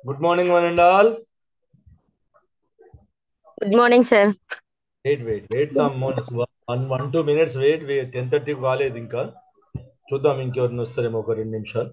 Good morning, one and all. Good morning, sir. Wait some more. 1-2 minutes wait. 10:30 కాలేదు ఇంకా. చూద్దాం ఇంకెవరిని వస్తారేమో ఒక 2 నిమిషాలు.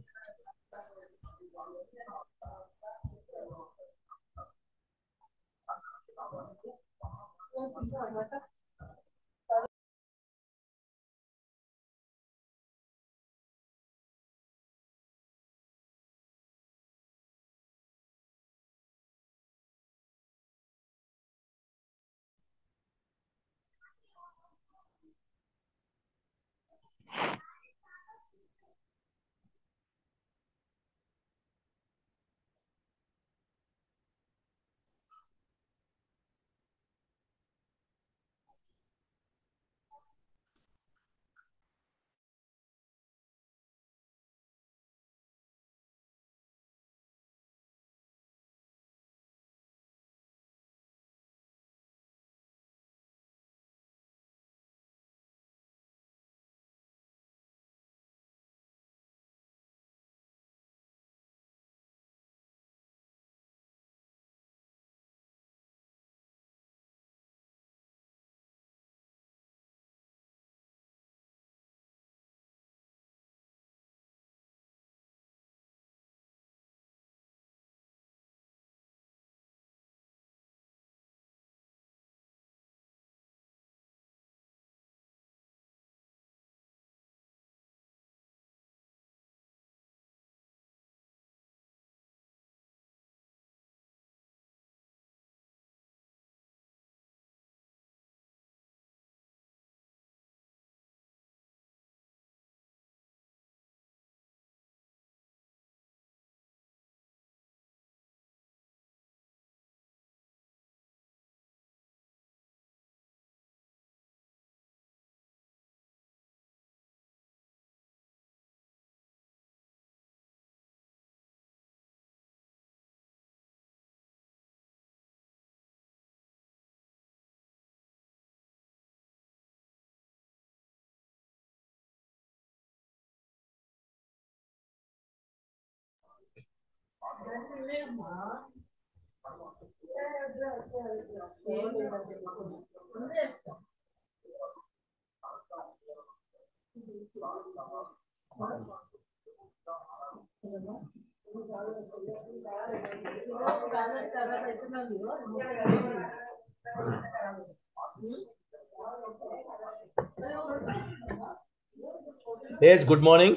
Yes, good morning.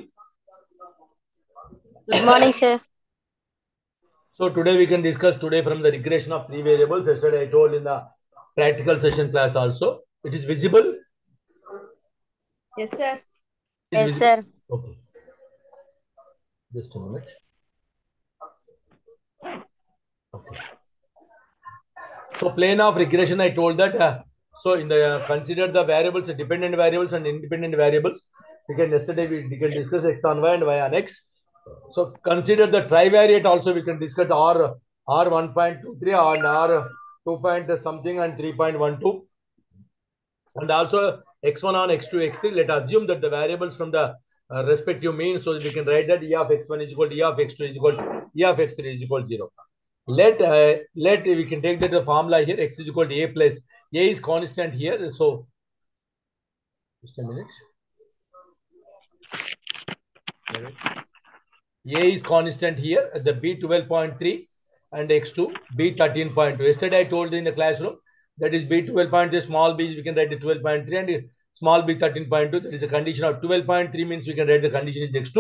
Good morning, sir. So today we can discuss from the regression of 3 variables. Yesterday I told in the practical session class also. It is visible? Yes, sir. Yes, sir. Okay. Just a minute. Okay. So plane of regression, I told that. So in the consider the variables, dependent variables and independent variables. Yesterday we can discuss x on y and y on x. So consider the trivariate also. We can discuss R 1.23 and R 2 something and 3.12. And also x1 on x2, x3. Let us assume that the variables from the respective means. So we can write that e of x1 is equal to e of x2 is equal to e of x3 is equal to 0. Let we can take that the formula here, x is equal to a plus a is constant here. So just a minute. A is constant here at the b 12.3 and x2 b 13.2. Yesterday I told in the classroom that is b 12.3, small b we can write the 12.3 and small b 13.2. That is a condition of 12.3 means we can write the condition is x2.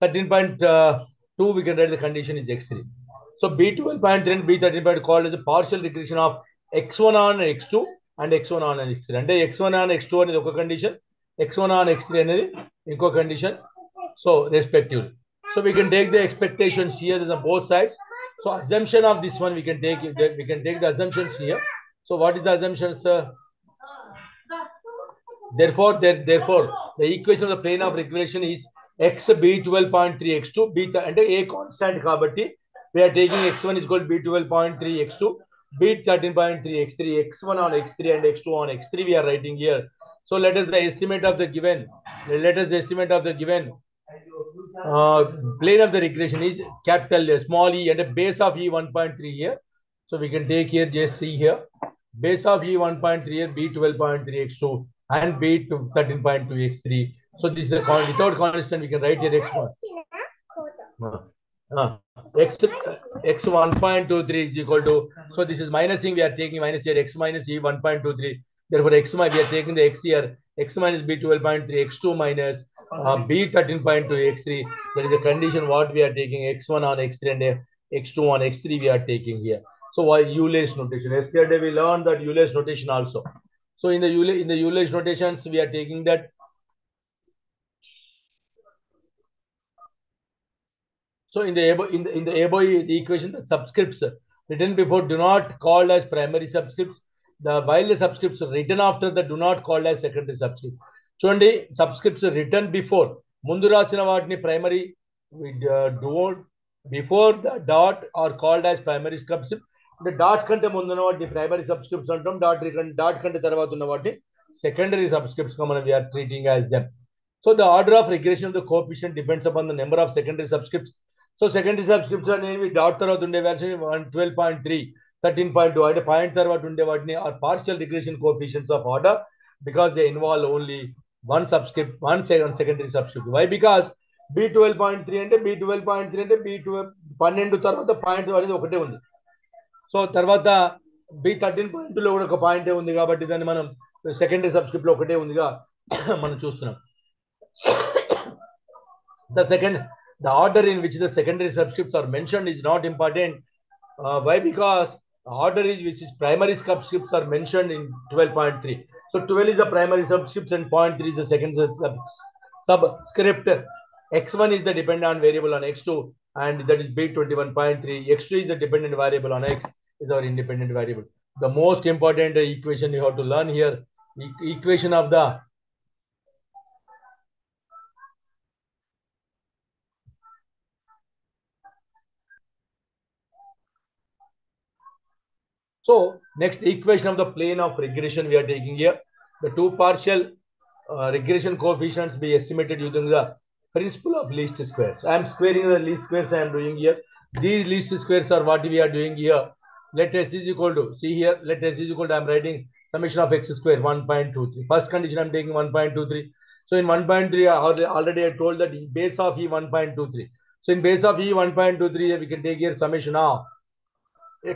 13.2 we can write the condition is x3. So b 12.3 and b 13.2 called as a partial regression of x1 on x2 and x1 on x3. And x1 on x2 అనేది ఒక condition, x1 on x3 అనేది ఇంకో condition. So respectively. So we can take the expectations here on both sides. So assumption of this one we can take the assumptions here. So what is the assumptions? Therefore, the equation of the plane of regression is x b 12.3 x2 b and a constant kabatti. We are taking x1 is equal to b 12.3 x2 b 13.3 x3 x1 on x3 and x2 on x3 we are writing here. So let us the estimate of the given the latest estimate of the given plane of the regression is capital small e and a base of e 1.3 here. So we can take here, just see here, base of e 1.3 here, b 12.3 x2 and b 13.2 x3. So this is a without constant, we can write here x1. X 1.23 is equal to, so this is minusing, we are taking minus here, x minus e 1.23. Therefore, x we are taking the x here, x minus b 12.3, x2 minus b 13.2, x3. That is the condition what we are taking, x1 on x3 and x2 on x3 we are taking here. So why Euler's notation? Yesterday we learned that Euler's notation also. So in the Euler's notations we are taking that. So in the above the equation, the subscripts written before do not called as primary subscripts. While the subscripts written after the do not called as secondary subscripts. చూడండి, subscripts written before ముందు రాసిన వాటిని primary don't before the dot are called as primary subscripts. The dot కంటే ముందు ఉన్న వాటిని primary subscripts అంటాం. dot కంటే తర్వాత ఉన్న వాటిని secondary subscripts గా మనం we are treating as them. So the order of regression of the coefficient depends upon the number of secondary subscripts. So secondary subscripts అనేవి డాట్ తర్వాత ఉండే వాల్యూస్ 12.3, 13.2 అంటే పాయింట్ తర్వాత ఉండే వాటిని are partial regression coefficients of order because they involve only one subscript, one secondary subscript. Why? Because b12.3 అంటే b12.3 అంటే b12 తర్వాత పాయింట్ అనేది ఒకటే ఉంది. సో తర్వాత b13.2 లో కూడా ఒక పాయింటే ఉంది కాబట్టి దాన్ని మనం సెకండరీ సబ్స్క్రిప్ట్ లో ఒకటే ఉందిగా మనం చూస్తున్నాం. The order in which the secondary subscripts are mentioned is not important. Why? Because order is which is primary subscripts are mentioned in 12.3. So 12 is the primary subscripts and 0.3 is the secondary subscript. X1 is the dependent variable on X2 and that is B21.3. X2 is the dependent variable on X is our independent variable. The most important equation you have to learn here, equation of the So next equation of the plane of regression we are taking here. The two partial regression coefficients be estimated using the principle of least squares. I am squaring the least squares I am doing here. These least squares are what we are doing here. Let s is equal to, see here, let s is equal to, I am writing summation of x square 1.23. First condition I am taking 1.23. So in 1.3 already I told that base of e 1.23. So in base of e 1.23 we can take here summation of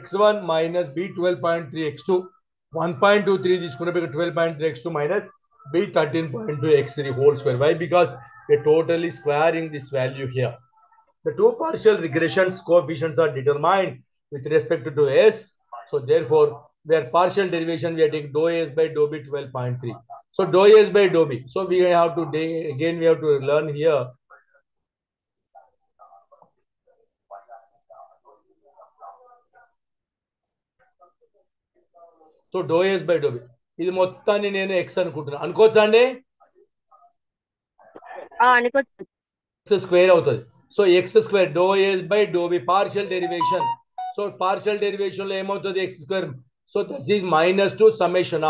x1 minus b12.3 x2 1.23 తీసుకున్నప్పుడు 12.3 x2 minus b13.2 x3 whole square. Why? Because we're totally squaring this value here. The two partial regressions coefficients are determined with respect to s. So therefore, their partial derivation we are taking dou s by dou b 12.3. So dou s by dou b. So we have to again we have to learn here. So do yes by do B ఇది మొత్తాన్ని నేను x అనుకుంటున్నాను. అనుకోవచ్చా అండి? X square అవుతుంది. So x square do yes by do B partial derivation. So partial derivation లో ఏమవుతుంది? X square. So that is -2 summation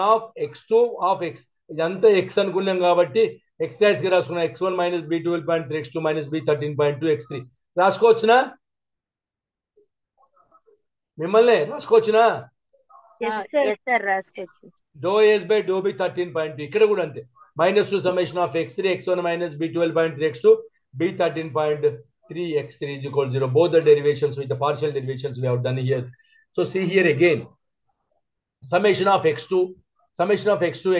of x2 of x. ఇదంతా ఎక్స్ అనుకున్నాం కాబట్టి ఎక్స్ డాష్ గా రాసుకున్నాం. x1 minus b12.3 x2 minus b13.2 x3 రాసుకోవచ్చునా? మిమ్మల్ని రాసుకోవచ్చునా? డో ఎస్ బై డో బి 13.2 ఇక్కడ కూడా అంతే. -2 summation of x3 x1 minus b12.3 x2 b13.3 x3 is equal to 0. Both the derivations with the partial derivations we have done here. So see here again, summation of x2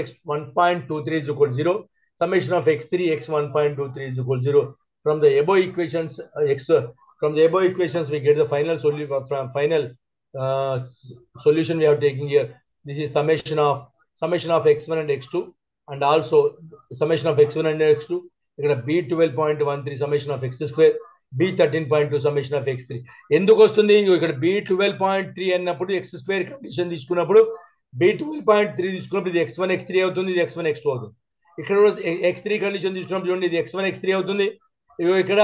x 1.23 is equal to 0. Summation of x3 x 1.23 is equal to 0. From the above equations we get the final solution we are taking here. This is summation of x1 and x2 and also summation of x1 and x2. Here b12.13 summation of x square, b13.2 summation of x3. ఎందుకు వస్తుంది? ఇక్కడ b12.3 అన్నప్పుడు x square condition తీసుకున్నప్పుడు b12.3 తీసుకున్నప్పుడు ఇది x1 x3 అవుతుంది, ఇది x1 x2 అవుతుంది. ఇక్కడ x3 కండిషన్ తీసుకున్నప్పుడు చూడండి ఇది x1 x3 అవుతుంది. ఇక్కడ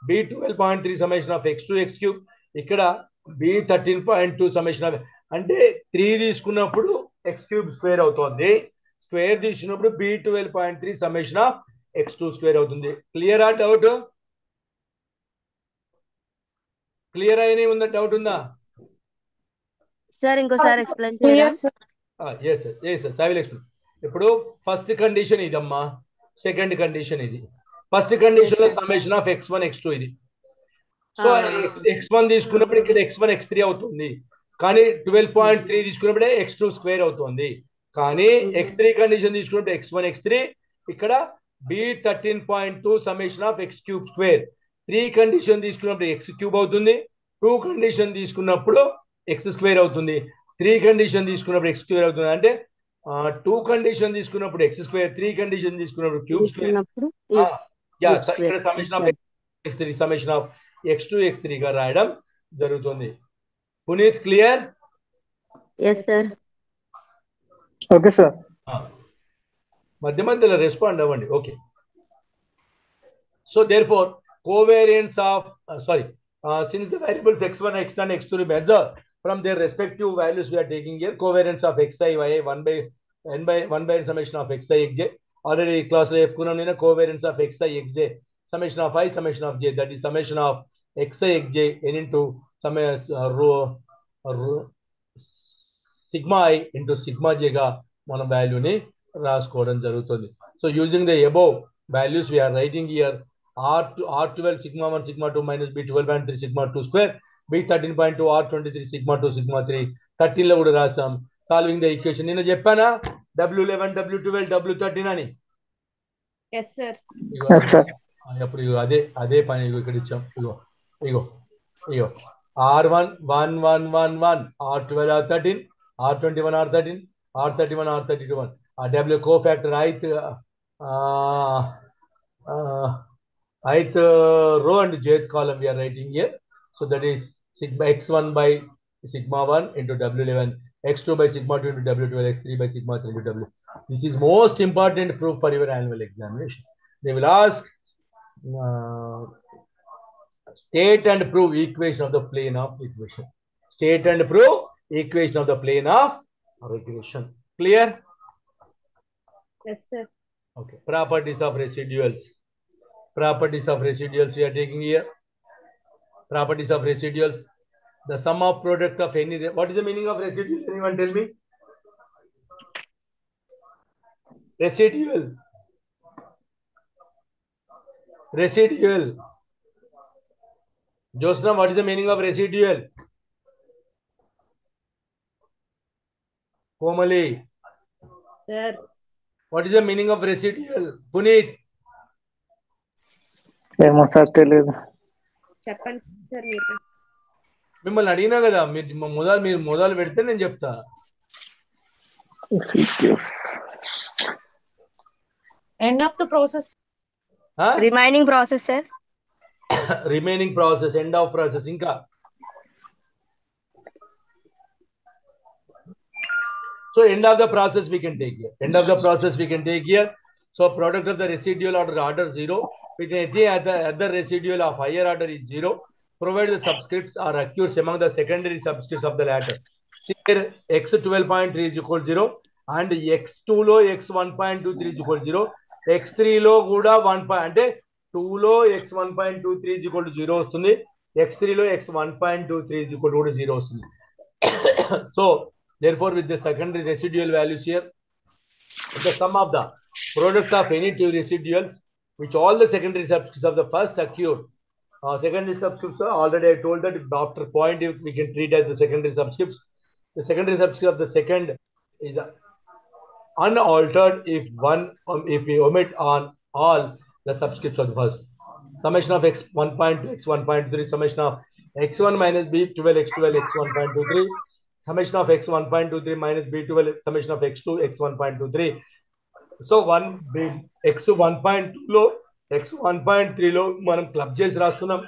b12.3 summation of x2 x cube, ఇక్కడ b13.2 summation of, అంటే 3 తీసుకున్నప్పుడు x cube స్క్వేర్ అవుతుంది, స్క్వేర్ తీసుకున్నప్పుడు B12.3 summation of x2 square అవుతుంది. క్లియరా డౌట్? క్లియర్ అయినా ఉందా? డౌట్ ఉందా? సార్ ఇంకోసారి ఎక్స్ప్లెయిన్ చేయరా? yes sir, I will explain. ఇప్పుడు ఫస్ట్ కండిషన్ ఇదమ్మా, సెకండ్ కండిషన్ ఇది. ఫస్ట్ కండిషన్ లో సమ్మేషన్ ఆఫ్ x1 x2 ఇది. సో x1 తీసుకున్నప్పుడు ఇక్కడ x1 x3 అవుతుంది, కానీ 12.3 తీసుకున్నప్పుడే x2 స్క్వేర్ అవుతుంది. కానీ x3 కండిషన్ తీసుకున్నప్పుడు x1 x3 ఇక్కడ B13.2 summation of x cube square. 3 condition తీసుకున్నప్పుడు x క్యూబ్ అవుతుంది. 2 కండిషన్ తీసుకున్నప్పుడు x స్క్వేర్ అవుతుంది. 3 కండిషన్ తీసుకున్నప్పుడు x స్క్వేర్ అవుతుంది. అంటే 2 కండిషన్ తీసుకున్నప్పుడు x స్క్వేర్, 3 కండిషన్ తీసుకున్నప్పుడు క్యూబ్ స్క్వేర్. ఇక్కడ summation of x3 summation of x2 x3 గా రాయడం జరుగుతుంది. Puneet clear? yes sir. Okay sir. మధ్య మధ్యలో రెస్పాండ్ అవ్వండి. Okay. So therefore covariance of since the variables x1 x2 and x2 measure from their respective values, we are taking here covariance of xi yi 1 by summation of xi xj. Already class లో చెప్పుకున్నాం నేను, covariance of xi xj summation of I summation of j, that is summation of xi xj n into sigma I into sigma j గా మనం వాల్యూని రాసుకోవడం జరుగుతుంది. So using the above values we are writing here R12 sigma 1 sigma 2 minus B12.3 sigma 2 square, B13.2 R23 sigma 2 sigma 3 13 లో కూడా రాసాం. Solving the equation నేను చెప్పానా W11 W12 W13 అని? yes sir. అప్పుడు అదే పని ఇక్కడ ఇచ్చాం. ఇగో R1 1 1 1 1 R12 R13 R21 R13 R31 R32 1. W cofactor ith row and jth column we are writing here. So that is sigma x1 by sigma 1 into W11, x2 by sigma 2 into W12, x3 by sigma 3 into W. This is most important proof for your annual examination. They will ask state and prove equation of the plane of regression. State and prove equation of the plane of regression. Clear? Yes sir. Okay. Properties of residuals. Properties of residuals we are taking here. Properties of residuals. The sum of product of any. What is the meaning of residual? Anyone tell me? Residual. Residual. Josna, what is the meaning of residual? Komali. Sir. What is the meaning of residual? Puneet. ఏమో sir తెలియదు. చెప్పండి sir మీరు. మిమ్మల్ని అడిగినా కదా, మీరు మొదలు పెడితే నేను చెప్తా. End of the process. Remaining process sir. Remaining process, end of process. ఇంకా so end of the process we can take here. End of the process we can take here. So product of the residual order 0 with any other residual of higher order is 0, provided the subscripts are occurs among the secondary subscripts of the latter. Here x12.3 is equal to 0 and x2 లో x1.23 is equal to 0, x3 లో కూడా 1 అంటే 2 లో x1.23 is equal to 0 వస్తుంది, x3 లో x1.23 is equal to 0 వస్తుంది. So therefore with the secondary residual values here, the sum of the product of any two residuals which all the secondary subscripts of the first occur. Secondary subscripts already I told that after point we can treat as the secondary subscripts. The secondary subscript of the second is unaltered if we omit on all the subscripts of the first. Summation of x1.2 x1.3 summation of x1 minus b12 x12 x1.23 summation of x1.23 minus b12 summation of x2 x1.23. So x1.2 లో x1.3 లో మనం club చేసి రాస్తున్నాం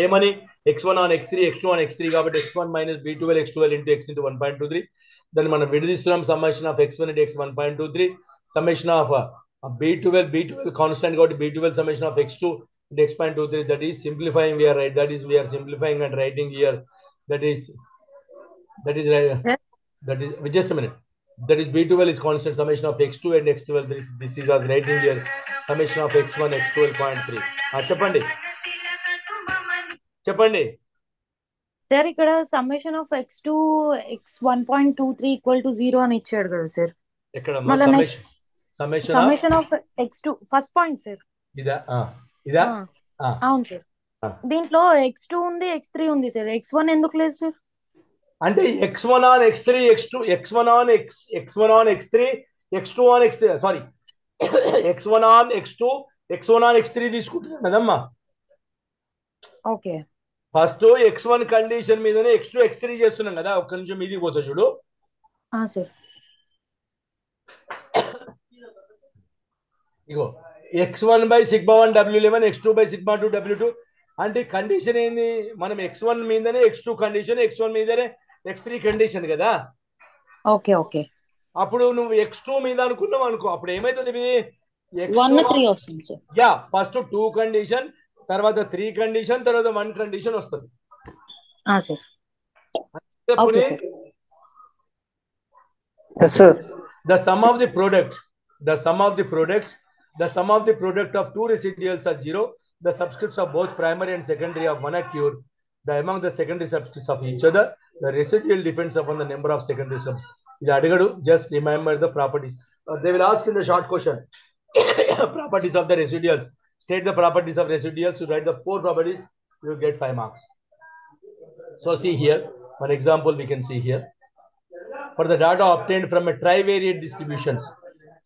ఏమని, x1 on x3 x2 on x3 కాబట్టి x1 minus b12 x12 into x into 1.23. దాన్ని మనం విడదీస్తున్నాం, summation of x1 into x1.23 summation of b12 constant కాబట్టి b12 summation of x2 into x.23. that is simplifying we are simplifying and writing here that is just a minute. That is B12 is constant summation of x2 and x12. This is as writing here summation of x1 x12.3. చెప్పండి చెప్పండి sir ఇక్కడ summation of x2 x1.23 equal to 0 అని ఇచ్చాడు కదా sir. ఎక్కడ మళ్ళీ next summation of x2 first point sir. ఇదా ఇదా అవును సార్. దీంట్లో x2 ఉంది x3 ఉంది సార్, x1 ఎందుకు లేదు సార్? అంటే x1 on x3 x2 x1 on x1 on x3 x2 on x3 sorry x1 on x2 x1 on x3 తీసుకుంటున్నాం కదమ్మా. ఓకే, ఫస్ట్ x1 కండిషన్ మీదనే x2 x3 చేస్తున్నాం కదా. ఒక్క నిమిషం మీదికి పోతా చూడు. Sir ego x1 by sigma 1 w11 x2 by sigma 2 w2 అంటే కండిషన్ ఏంది? మనం x1 మీదనే x2 కండిషన్, x1 మీదనే x3 కండిషన్ కదా. Okay okay. అప్పుడు నువ్వు x2 మీద అనుకున్నావు అనుకో, అప్పుడు ఏమైతుంది? 1 3 వస్తుంది సార్. యా, ఫస్ట్ 2 కండిషన్, తర్వాత 3 కండిషన్, తర్వాత 1 కండిషన్ వస్తుంది. The sum of the products of two residuals are 0. The subscripts of both primary and secondary of one occur. Among the secondary subscripts of each other, the residual depends upon the number of secondary subscripts. Just remember the properties. They will ask in the short question properties of the residuals. State the properties of residuals. You write the 4 properties, you will get 5 marks. So see here, one example we can see here. For the data obtained from a trivariate distributions,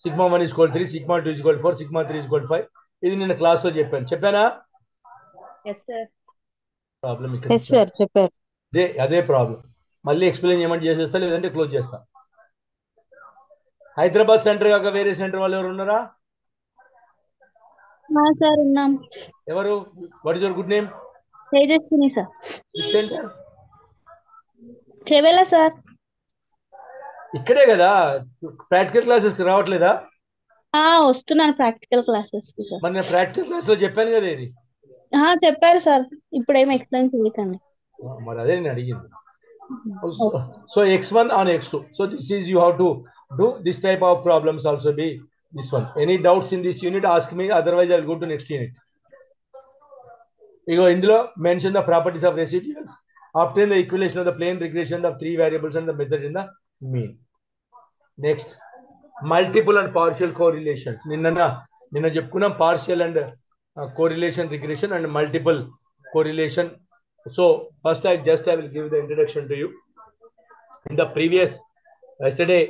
sigma 1 is equal to 3, sigma 2 is equal to 4, sigma 3 is equal to 5. ఇది నేను class లో చెప్పానా? yes sir. Problem ఇక్కడ. yes sir చెప్పారు. అదే problem. మళ్ళీ explain చేయమంటే చేసేస్తా, లేదంటే క్లోజ్ చేస్తా. హైదరాబాద్ సెంటర్ కాక వేరే సెంటర్ వాళ్ళు ఎవరు ఉన్నారా? సార్ ఉన్నాం. ఎవరు? What is your good name? Tejaswini sir. Centre Chevella sir. ఇక్కడే కదా. ప్రాక్టికల్ క్లాసెస్ రావట్లేదా? వస్తున్నాను ప్రాక్టికల్ క్లాసెస్. మరి నేను ప్రాక్టికల్ క్లాస్ లో చెప్పాను కదా ఇది. చెప్పారు సార్, ఇప్పుడేమి ఎక్స్ప్లెయిన్ చేయకండి. మరి అదే నేను అడిగింది. So x1 on x2. So this is you have to do this type of problems also be this one. Any doubts in this unit, ask me. Otherwise, I'll go to next unit. ఇందులో mention the properties of residuals. Obtain the equation of the plane regression of 3 variables and the method in the mean. Next, multiple and partial correlations. నిన్న చెప్పుకున్నాం partial and correlation regression and multiple correlation. So first I will give the introduction to you. In the previous yesterday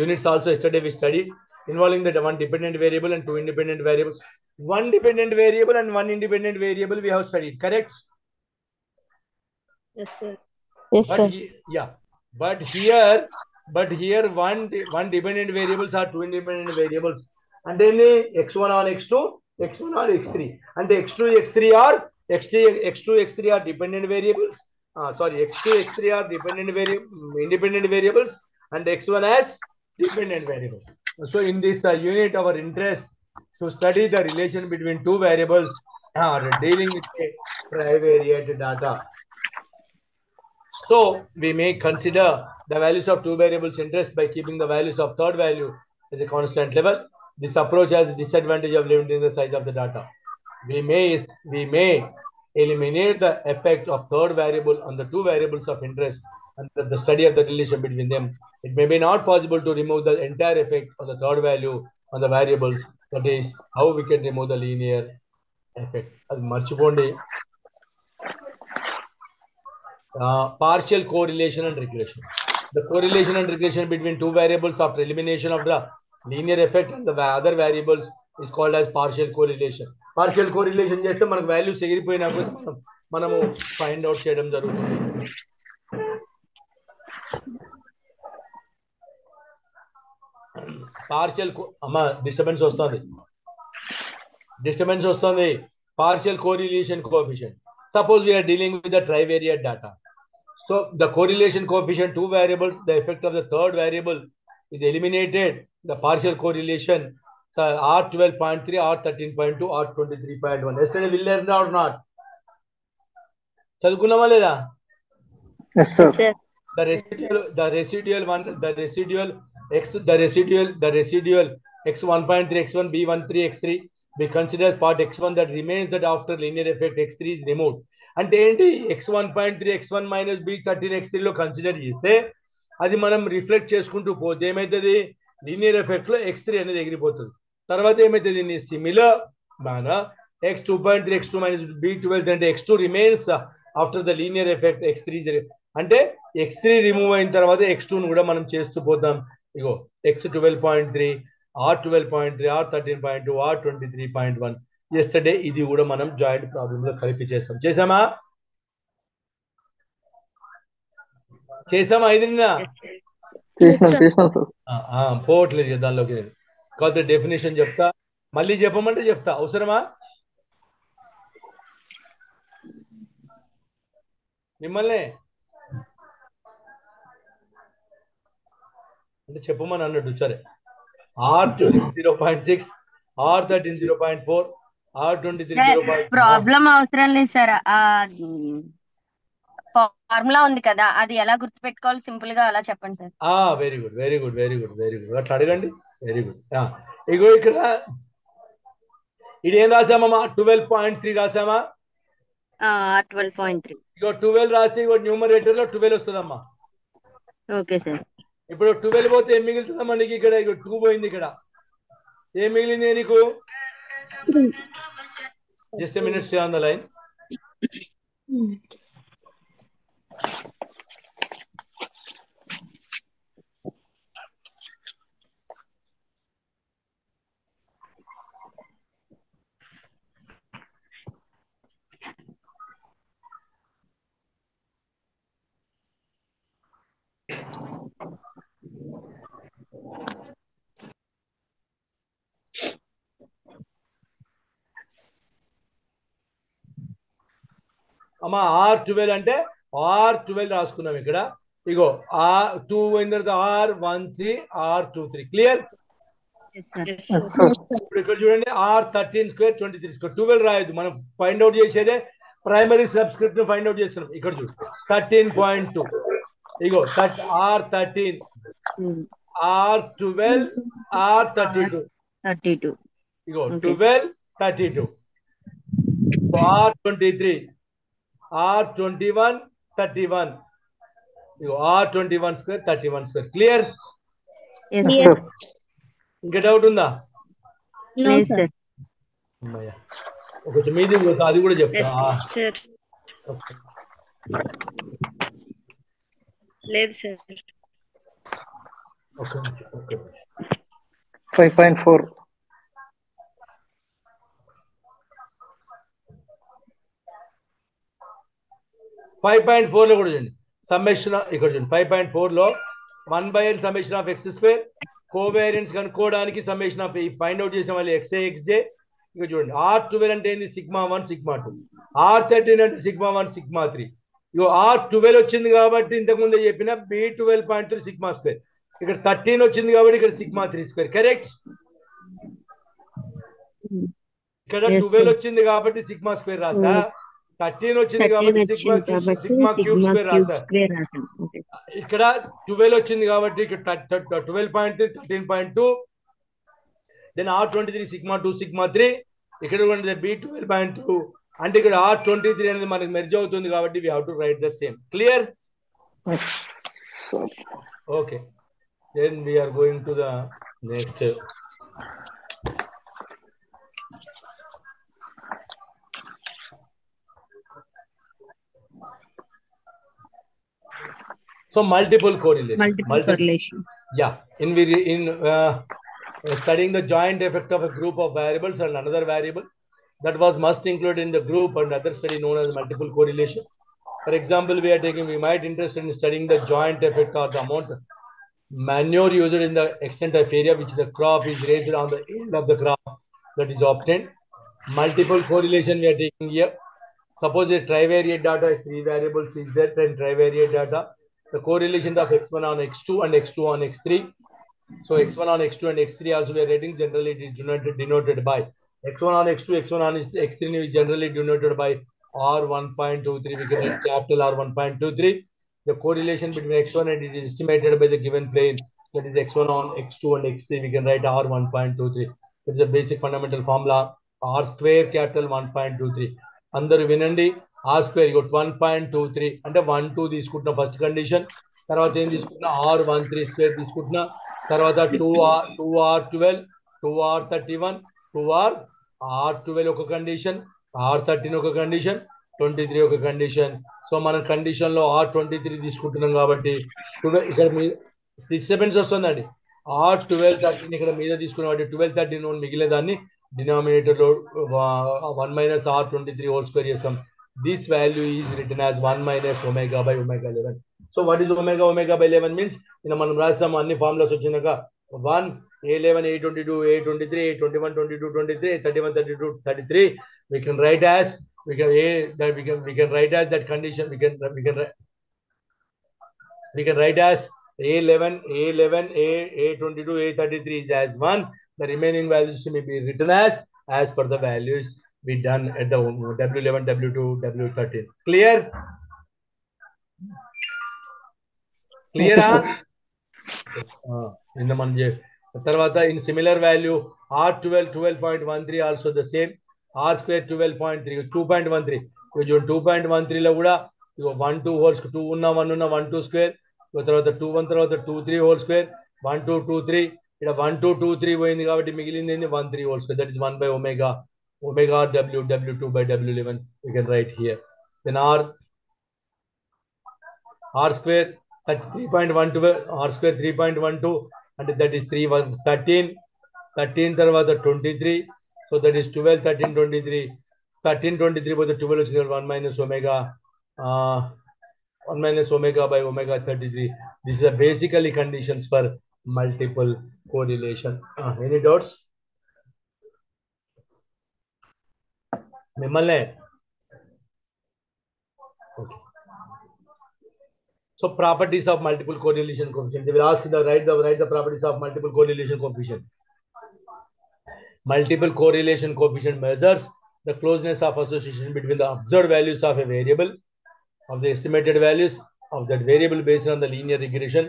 units also, yesterday we studied involving the one dependent variable and 2 independent variables. One dependent variable and one independent variable we have studied, correct? yes sir. yes sir. But here one dependent variables are 2 independent variables, and then x1 on x2, x1 on x3, and the x2 x3 are dependent variables. x2 x3 are independent variables, and x1 as dependent variable. So in this unit, our interest to study the relation between 2 variables are dealing with a trivariate data. So we may consider the values of 2 variables interest by keeping the values of third value as a constant level. This approach has disadvantage of limiting the size of the data. We may eliminate the effect of third variable on the 2 variables of interest and the study of the relation between them. It may be not possible to remove the entire effect of the third value on the variables. That is how we can remove the linear effect. As marchipondi. Partial correlation and regression. The correlation and regression between 2 variables after elimination of the linear effect and the other variables is called as partial correlation. Partial correlation చేస్తే మనకు values ఎగిరిపోయినా కూడా మనము find out చేయడం జరుగుతుంది. Partial disturbance వస్తుంది. Partial correlation coefficient. Suppose we are dealing with the trivariate data. So the correlation coefficient 2 variables, the effect of the third variable is eliminated. The partial correlation R12.3, R13.2, R23.1. Yesterday we learned or not? చదువుకున్నామా లేదా? Yes sir. The residual the residual x1.3, x1, b13, x3 we consider as part x1 that remains that after linear effect x3 is removed. అంటే ఏంటి x1.3 x1 minus b13 x3 లో consider చేస్తే అది మనం reflect చేసుకుంటూ పోతే ఏమైతుంది linear effect లో x3 అనేది ఎగిరిపోతుంది. తర్వాత ఏమైతుంది similar manner x2.3 x2 minus b12 అంటే x2 remains after the linear effect x3 అంటే x3 రిమూవ్ అయిన తర్వాత x2 ను కూడా మనం చేస్తూ పోతాం. ఇగో x12.3 r12.3 r13.2 r23.1 yesterday ఇది కూడా మనం జాయింట్ ప్రాబ్లమ్ లో కలిపి చేసామా ఇది చేసినాం సార్. పోవట్లేదు దానిలోకి నేను కాదు డెఫినేషన్ చెప్తా మళ్ళీ చెప్పమంటే చెప్తా అవసరమా మిమ్మల్ని అంటే చెప్పమని అన్నట్టు సరే r12 0.6 r13 0.4 r23 0.4 ప్రాబ్లం అవసరం లేదు సార్ ఫార్ములా ఉంది కదా అది ఎలా గుర్తుపెట్టుకోవాలి సింపుల్ గా అలా చెప్పండి sir. Very good very good very good very good అట్లా అడగండి వెరీ గుడ్. ఇగో ఇక్కడ ఇది ఏం రాసామమ్మా 12.3 రాసామా 12.3 ఇగో 12 రాస్తే ఇగో న్యూమరేటర్ లో 12 వస్తుందమ్మా. Okay sir. ఇప్పుడు 12 పోతే ఏం మిగులుతుందమ్మా నీకు ఇక్కడ ఇగో 2 పోయింది ఇక్కడ ఏం మిగిలింది నీకు just a minute stay on the line. అమ్మా r12 అంటే r12 రాసుకున్నాం ఇక్కడ ఇగో r2 అయిన తర్వాత r13 r23 క్లియర్. ఇప్పుడు ఇక్కడ చూడండి r13² 23² 12 రాయొద్దు మనం ఫైండ్ అవుట్ చేసేదే ప్రైమరీ సబ్స్క్రిప్ట్ ను ఫైండ్ అవుట్ చేస్తున్నాం. ఇక్కడ చూడు 13.2 ఇగో r13 r12 r32 ఇగో 12 32 r23 r21 31 ఇగో r21² 31² క్లియర్. ఇంకా డౌట్ ఉందా కొంచెం మీది అది కూడా చెప్తా లేదు సార్ 5.4 5.4 లో కూడా చూడండి సమ్మేషన్ ఇక్కడ చూడండి 5.4 లో 1/n summation of x² covariance కనుక్కోవడానికి సమ్మేషన్ ఆఫ్ ఫైండ్ అవుట్ చేసిన వాళ్ళు xi xj ఇక్కడ చూడండి r12 అంటే ఏంది σ1 σ2 r13 అంటే σ1 σ3 ఇగో r12 వచ్చింది కాబట్టి ఇంతకుముందే చెప్పిన b12.3 σ2 ఇక్కడ 13 వచ్చింది కాబట్టి ఇక్కడ σ3² కరెక్ట్. ఇక్కడ 12 వచ్చింది కాబట్టి σ2 రాసా 13 వచ్చింది కాబట్టి σ3² రాసా ఇక్కడ 12 వచ్చింది కాబట్టి ఇక్కడ 12.3 13.2 దెన్ r23 σ2 σ3 ఇక్కడ b12.2 అంటే ఇక్కడ r23 అనేది మనకి మెర్జ్ అవుతుంది కాబట్టి we have to write the same clear. Okay then we are going to the next. So multiple correlation. Yeah, in studying the joint effect of a group of variables and another variable that was must included in the group and other study known as multiple correlation. For example, we might interested in studying the joint effect or the amount of manure used in the extent of area which the crop is raised on the end of the crop that is obtained. Multiple correlation we are taking here. Suppose a trivariate data, 3 variables is there, and trivariate data. The correlation of x1 on x2 and x2 on x3. So x1 on x2 and x3 also we are writing generally it is denoted by x1 on x2, x1 on x3 is generally denoted by r1.23. We can write capital R1.23. The correlation between x1 and it is estimated by the given plane that is x1 on x2 and x3. We can write r 1.23. That is the basic fundamental formula. R square capital 1.23. అందరు వినండి. R square you got 1.23 అంటే 1 2 తీసుకుంటున్నా first condition. తర్వాత ఏం తీసుకుంటున్నా r13 square తీసుకుంటున్నా. తర్వాత 2r12 2r31 2r12 ఒక కండిషన్, r13 ఒక కండిషన్, 23 ఒక కండిషన్. సో మన కండిషన్ లో r23 తీసుకుంటున్నాం కాబట్టి ఇక్కడ డిస్టర్బెన్స్ వస్తుందండి. r12 13 ఇక్కడ మీద తీసుకున్నాం కాబట్టి 12 13 మిగిలేదాన్ని డినామినేటర్ లో 1 minus r23 whole square చేస్తాం. This value is written as 1 minus omega by omega 11. So what is omega by 11 means? మనం రాస్తాము అన్ని ఫార్ములాస్ వచ్చినాక 1 a11 a22 a23 a21 22 23 a31 32 33 we can write as we can write as that condition we can write as a11 a22 a33 is as 1. The remaining values may be written as per the values we done at the w11 w2 w13. Clear in the manje tarvata in similar value r12 12.13 also the same, r square 12.3 2.13 కొంచెం 2.13 లో కూడా 1 2 holes 2 ఉన్న 1 ఉన్న 1 2 square తర్వాత 2 1 తర్వాత 2 3 whole square 1 2 2 3 ఇక్కడ 1 2 2 3 పోయింది కాబట్టి మిగిలింది ఏంది 1 3 whole square. That is 1 by omega w2 by w11 we can write here. Then r square 3.12 r square 3.12 and that is 13 తర్వాత 23. So that is 12 13 23 13 23 by the 12 is 1 minus omega 1 minus omega by omega 33. This is basically conditions for multiple correlation. Any doubts? మిమ్మల్ని okay. So properties of multiple correlation coefficient. They will ask you to write the properties of multiple correlation coefficient. Multiple correlation coefficient measures the closeness of association between the observed values of a variable, of the estimated values of that variable based on the linear regression,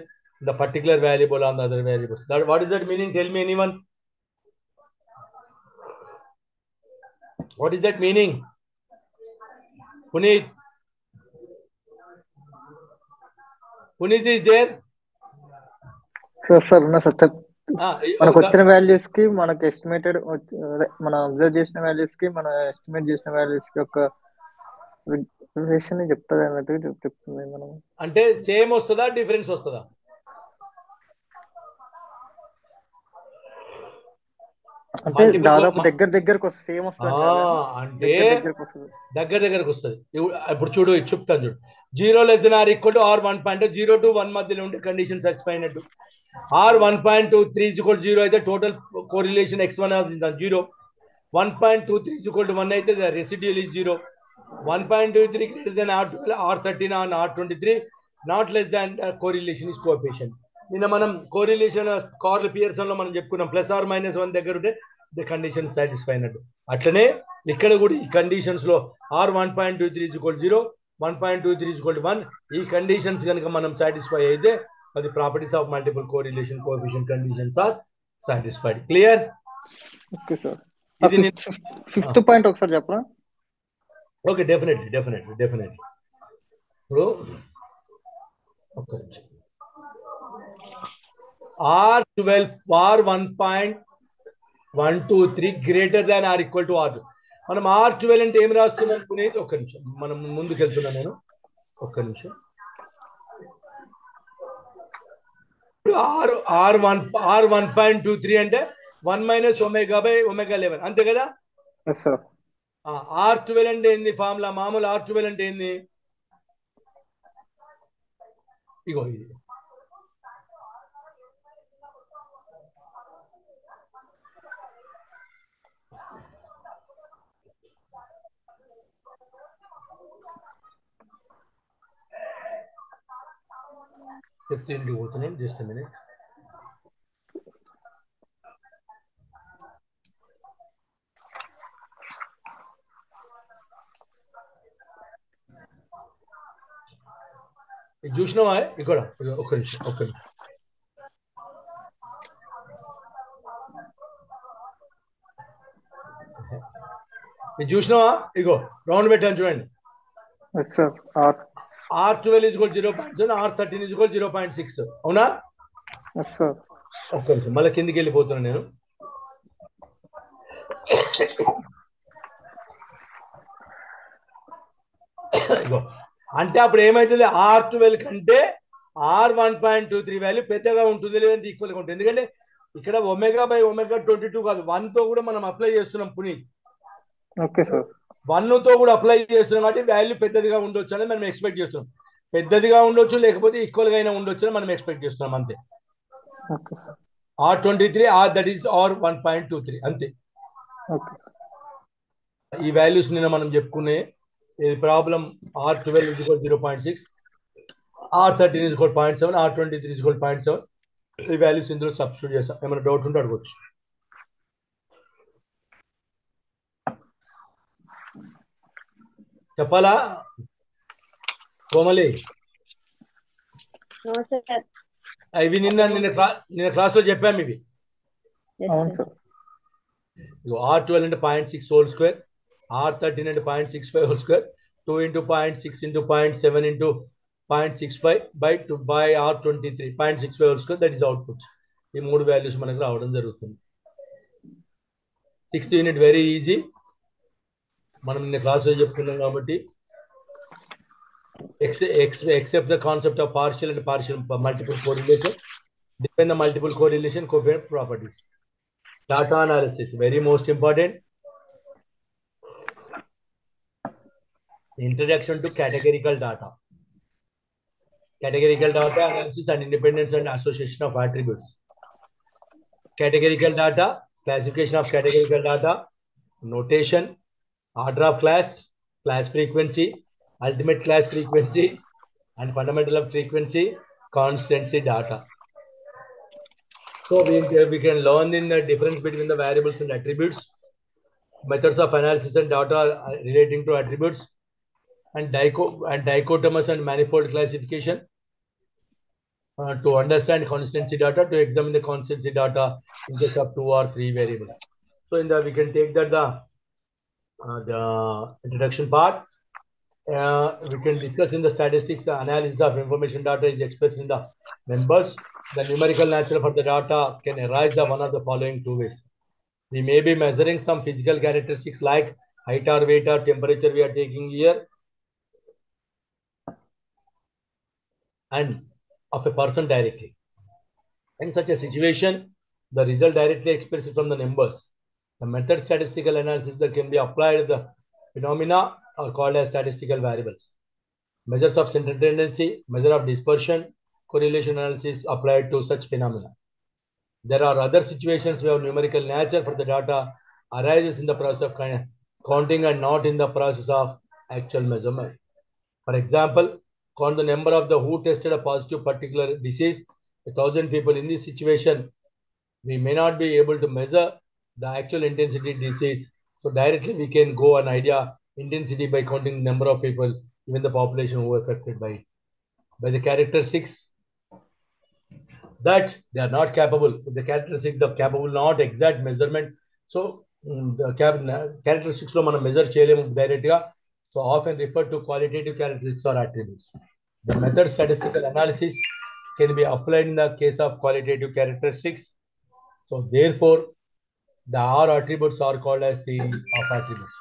the particular variable on the other variables. That, what is that meaning? Tell me anyone. What is that meaning? Puneet is there? Sir ఉన్నా sir మనకు వచ్చిన values కి మనకు estimated మనం observe చేసిన values కి మనం estimate చేసిన వాల్యూస్ కి ఒక రిలేషన్ చెప్తుంది అన్నట్టు చెప్తుంది. మనం అంటే సేమ్ వస్తుందా డిఫరెన్స్ వస్తుందా? అంటే దాదాపు దగ్గరకు వస్తుంది, సేమ్ వస్తుంది అంటే దగ్గరకు వస్తుంది. ఇప్పుడు చూడు చెప్తాను చూడు, 0 less than or equal to r 1 point 0 to 1 మధ్యలో ఉంటే కండిషన్ సాటిస్ఫై అయినట్టు. r 1.23 is equal to 0 అయితే total correlation x1 is 0. 1.23 is equal to 1 అయితే the residual is 0. 1.23 greater than r13 on r23 not less than correlation is coefficient. నిన్న మనం correlation curl Pearson లో మనం చెప్పుకున్నాం ప్లస్ ఆర్ మైనస్ 1 దగ్గర ఉంటే the condition satisfy అయినట్టు. అట్లనే ఇక్కడ కూడా ఈ కండిషన్స్ లో r 1.23 is equal to 0 1.23 is equal to 1 ఈ కండిషన్స్ కనుక మనం సాటిస్ఫై అయితే అది properties of multiple correlation coefficient conditions are satisfied. Clear? Okay sir. ఇది ఫిఫ్త్ పాయింట్ ఒకసారి చెప్పరా? Okay, definitely. ఇప్పుడు r12 r 1.123 greater than or equal to r2. మనం r12 అంటే ఏం రాస్తున్నాం అనుకునేది ఒక్క నిమిషం, మనం ముందుకు వెళ్తున్నాను నేను ఒక్క నిమిషం. ఇప్పుడు r 1.23 అంటే 1 minus omega by omega 11 అంతే కదా? r12 అంటే ఏంది ఫార్ములా? మామూలు r12 అంటే ఏంది? ఇగో ఇది చెప్తే ఇంటికి పోతున్నాను. Just minute. ఇది చూసినావా ఇక్కడ? ఒక్క నిమిషం. ఇది చూసినావా? ఇగో రౌండ్ పెట్టాను చూడండి. Yes sir. R12 is equal to 0.7, R13 is equal to 0.6. అవునా? Yes sir. ఒక్క నిమిషం మళ్ళీ కిందికి వెళ్ళిపోతున్నాను నేను. ఇగో అంటే అప్పుడు ఏమవుతుంది? R12 కంటే R1.23 వాల్యూ పెద్దగా ఉంటుంది, లేదంటే ఈక్వల్గా ఉంటుంది. ఎందుకంటే ఇక్కడ ω/ω22 కాదు, 1 తో కూడా మనం అప్లై చేస్తున్నాం పునీత్. Okay sir. 1 తో కూడా అప్లై చేస్తున్నాం కాబట్టి వాల్యూ పెద్దదిగా ఉండొచ్చు అని మనం ఎక్స్పెక్ట్ చేస్తున్నాం. పెద్దదిగా ఉండొచ్చు, లేకపోతే ఈక్వల్ గా అయినా ఉండొచ్చు అని మనం ఎక్స్పెక్ట్ చేస్తున్నాం అంతే. Okay sir. R23 that is R1.23 అంతే. ఓకే. ఈ వాల్యూస్ నిన్న మనం చెప్పుకునే problem R12 is equal to 0.6, R13 is equal to 0.7, R23 is equal to 0.7. ఈ వాల్యూస్ ఇందులో సబ్స్టిట్యూట్ చేస్తాం. ఏమైనా డౌట్ ఉంటే అడగవచ్చు. చెప్పాలా కోమలి? ఇవి నిన్న క్లాస్ లో చెప్పాము ఇవి. అవును సార్. R12 అంటే 0.6 హోల్ స్క్వేర్, R13 అంటే 0.65 whole square, 2 into 0.6 into 0.7 into 0.65 by R23 0.65 whole square, that is output. ఈ మూడు వాల్యూస్ మనకు రావడం జరుగుతుంది. 6th యూనిట్ వెరీ ఈజీ, మనం నిన్న క్లాస్ లో చెప్పుకున్నాం కాబట్టి. Except the concept of partial and partial multiple correlation, depend the multiple correlation covariant properties. Data analysis very most important. Introduction to categorical data. Categorical data analysis and independence and association of attributes. Categorical data, classification of categorical data, notation, order of class, class frequency, ultimate class frequency, and fundamental of frequency, constancy data. So we can learn in the difference between the variables and attributes, methods of analysis and data relating to attributes, and dichotomous and manifold classification, to understand constancy data, to examine the constancy data in case of 2 or 3 variables. So we can take that the introduction part. We can discuss in the statistics. The analysis of information data is expressed in the numbers. The numerical nature for the data can arise the one of the following two ways. We may be measuring some physical characteristics like height or weight or temperature we are taking here, and of a person directly. In such a situation, the result directly expressed from the numbers. The method statistical analysis that can be applied to the phenomena are called as statistical variables. Measures of center tendency, measure of dispersion, correlation analysis applied to such phenomena. There are other situations where numerical nature for the data arises in the process of counting and not in the process of actual measurement. For example, count the number of the who tested a positive particular disease, 1,000 people. In this situation, we may not be able to measure the actual intensity disease. So directly we can go an idea intensity by counting the number of people, even the population who are affected by it. By the characteristics that they are not capable, the characteristics of capable not exact measurement. So the characteristics lo manam measure cheyalemu direct ga, so often referred to qualitative characteristics or attributes. The method statistical analysis can be applied in the case of qualitative characteristics. So therefore the R attributes are called as the of attributes.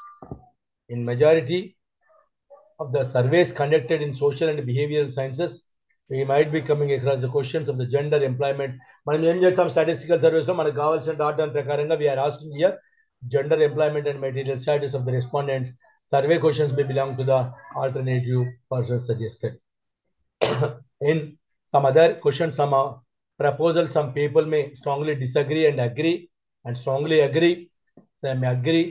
In majority of the surveys conducted in social and behavioral sciences, we might be coming across the questions of the gender, employment. మనం ఏం చేస్తాం statistical surveys లో మనకు కావాల్సిన data ప్రకారంగా we are asking here gender, employment and material status of the respondents. Survey questions may belong to the alternative persons suggested. In some other questions, some proposals, some people may strongly disagree and agree, and strongly agree. Some may agree,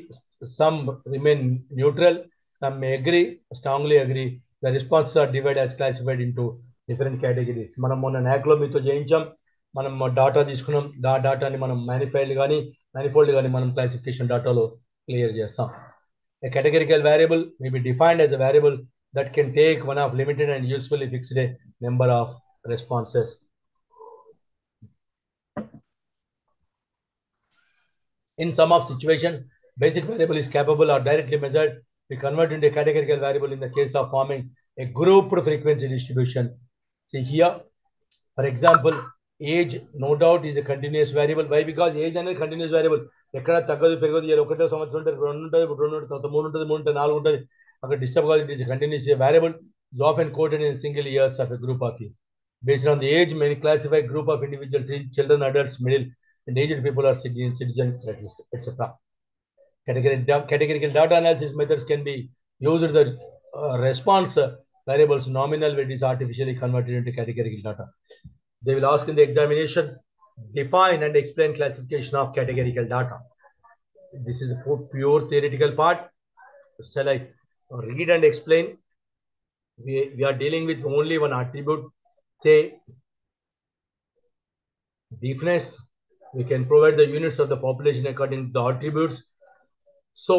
some remain neutral, some may agree, strongly agree. The responses are divided as classified into different categories. మనం మొన్న నాక్లో మీతో చేయించాం, మనం data తీసుకున్నాం, డాటాని మనం manifold కానీ మనం classification డాటాలో clear చేస్తాం. A categorical variable may be defined as a variable that can take one of limited and usefully fixed number of responses. In some of situations, Basic variable is capable or directly measured. We convert into a categorical variable in the case of forming a grouped frequency distribution. See here, for example, age no doubt is a continuous variable. Why? Because age is a continuous variable. ఎక్కడ తగ్గదు పెరగదు ఇలా ఒకటే సంవత్సరం ఉంటుంది రెండు ఉంటుంది రెండు ఉంటుంది తర్వాత మూడు ఉంటుంది మూడు ఉంటుంది నాలుగు ఉంటుంది అక్కడ డిస్టర్బ్ కాదు. It is continuous variable is often quoted in single years of a group of years. Based on the age, many classify group of individual children, adults, middle and aged people are citizens, etc. Categorical data analysis methods can be used. The response variables nominal weight is artificially converted into categorical data. They will ask in the examination, define and explain classification of categorical data. This is the pure theoretical part. Shall I read and explain? We are dealing with only one attribute, say deafness. We can provide the units of the population according to the attributes. So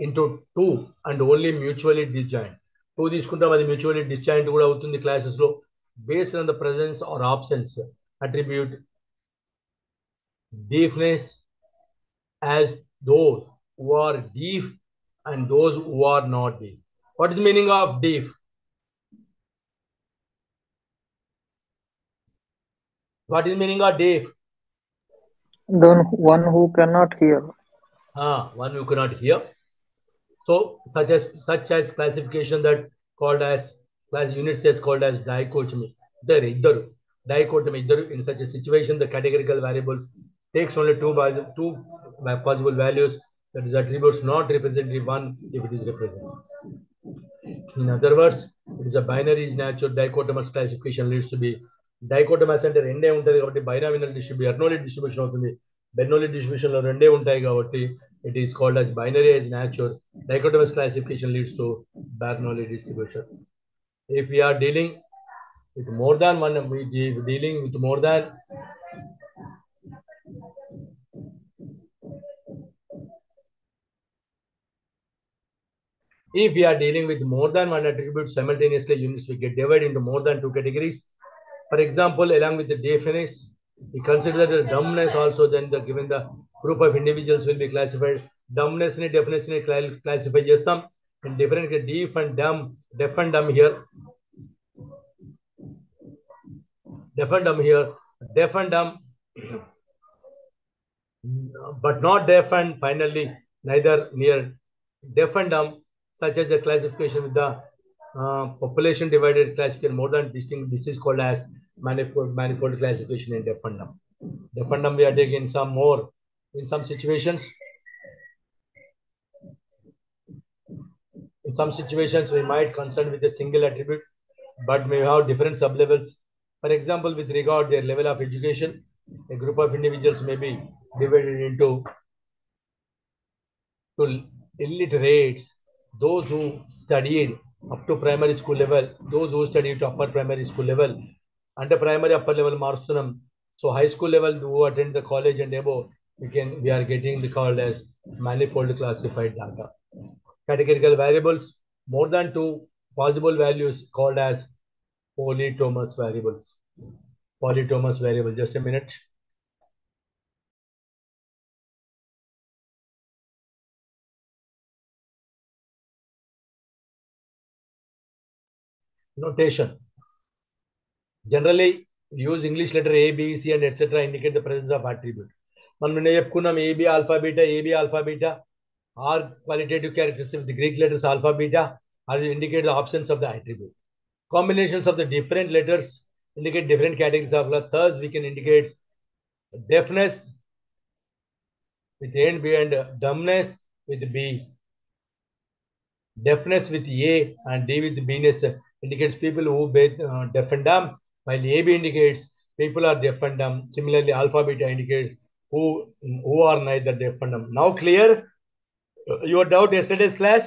into two and only mutually disjoint. Two తీసుకుంటాం అది mutually disjoint కూడా అవుతుంది classes లో based on the presence or absence attribute deafness as those who are deaf and those who are not deaf. What is the meaning of deaf? What is the meaning of deaf? The one who cannot hear. One who cannot hear. So such as classification that called as class units as called as dichotomy. Dichotomy. In such a situation, the categorical variables takes only two possible values. That is attributes not representing one if it is represented. In other words, it is a binary nature. Dichotomous classification leads to be dichotomous అంటే రెండే ఉంటుంది కాబట్టి binomial distribution Bernoulli distribution అవుతుంది. Bernoulli distribution లో రెండే ఉంటాయి కాబట్టి it is called as binary as nature. Dichotomous classification leads to Bernoulli distribution. If we are dealing with more than one, dealing with more than if we are dealing with more than one attribute simultaneously, units we get divided into more than two categories. For example, along with the deafness, we consider the dumbness also. Then given the group of individuals will be classified. Dumbness ni deafness ni classify chestam. And different deaf and dumb, deaf and dumb here. Deaf and dumb here. Deaf and dumb, but not deaf and finally neither near deaf and dumb, such as the classification with the population divided classification more than distinct. This is called as manifold classification in deaf and dumb. Deaf and dumb we are taking some more in some situations. In some situations, we might concern with a single attribute, but may have different sublevels. For example, with regard to their level of education, a group of individuals may be divided into illiterates, those who studied up to primary school level, those who studied to upper primary school level, under primary upper level marstunam. So high school level who attend the college and above, we are getting the called as manifold classified data. Categorical variables, more than two possible values called as polytomous variables. Polytomous variable, just a minute. Notation. Generally, we use English letter A, B, C and etc. indicate the presence of attribute. మనం నిన్న చెప్పుకున్నాం AB alpha beta, AB alpha beta are qualitative characteristics with the Greek letters alpha beta are indicate the absence of the attribute. Combinations of the different letters indicate different categories of color. Thus, we can indicate deafness with A and B and dumbness with B. Deafness with A and D with B-ness indicates people who are deaf and dumb, while AB indicates people are deaf and dumb. Similarly, alpha beta indicates who are neither deaf and dumb. Now clear? Your doubt yesterday's class?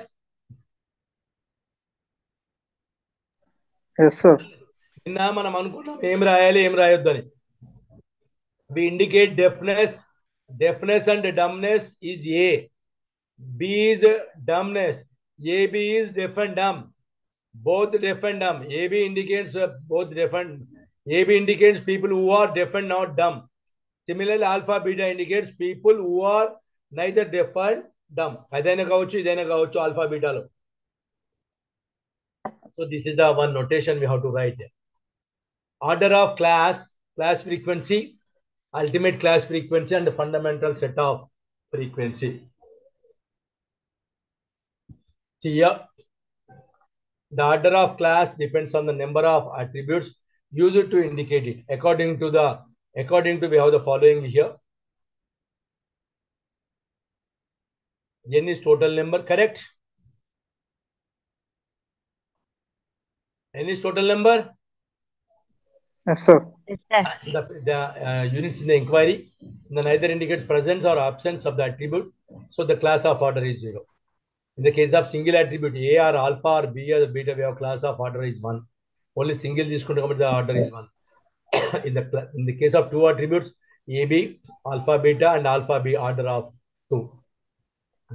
Yes, sir. నిన్న మనం అనుకున్నాం ఏం రాయాలి ఏం రాయొద్దని. We indicate deafness and dumbness is A. B is dumbness. AB is deaf and dumb. Both deaf and dumb. AB indicates both deaf and AB indicates people who are deaf and not dumb. Similarly, alpha beta indicates people who are neither deaf and డమ్ అదైనా కావచ్చు ఇదైనా కావచ్చు alpha బీటాలో. So this is the one notation we have to write. Order of class frequency, ultimate class frequency, and the fundamental set of frequency. See here, the order of class depends on the number of attributes used to indicate it. According to we have the following here. N is total number, correct? N is total number. Yes, sir. Yes, sir. The units in the inquiry, then either indicates presence or absence of the attribute. So the class of order is 0. In the case of single attribute A or alpha or B or beta, we have class of order is 1. Only single is going to come, the order is 1. in the case of two attributes AB, alpha beta, and alpha B, order of 2.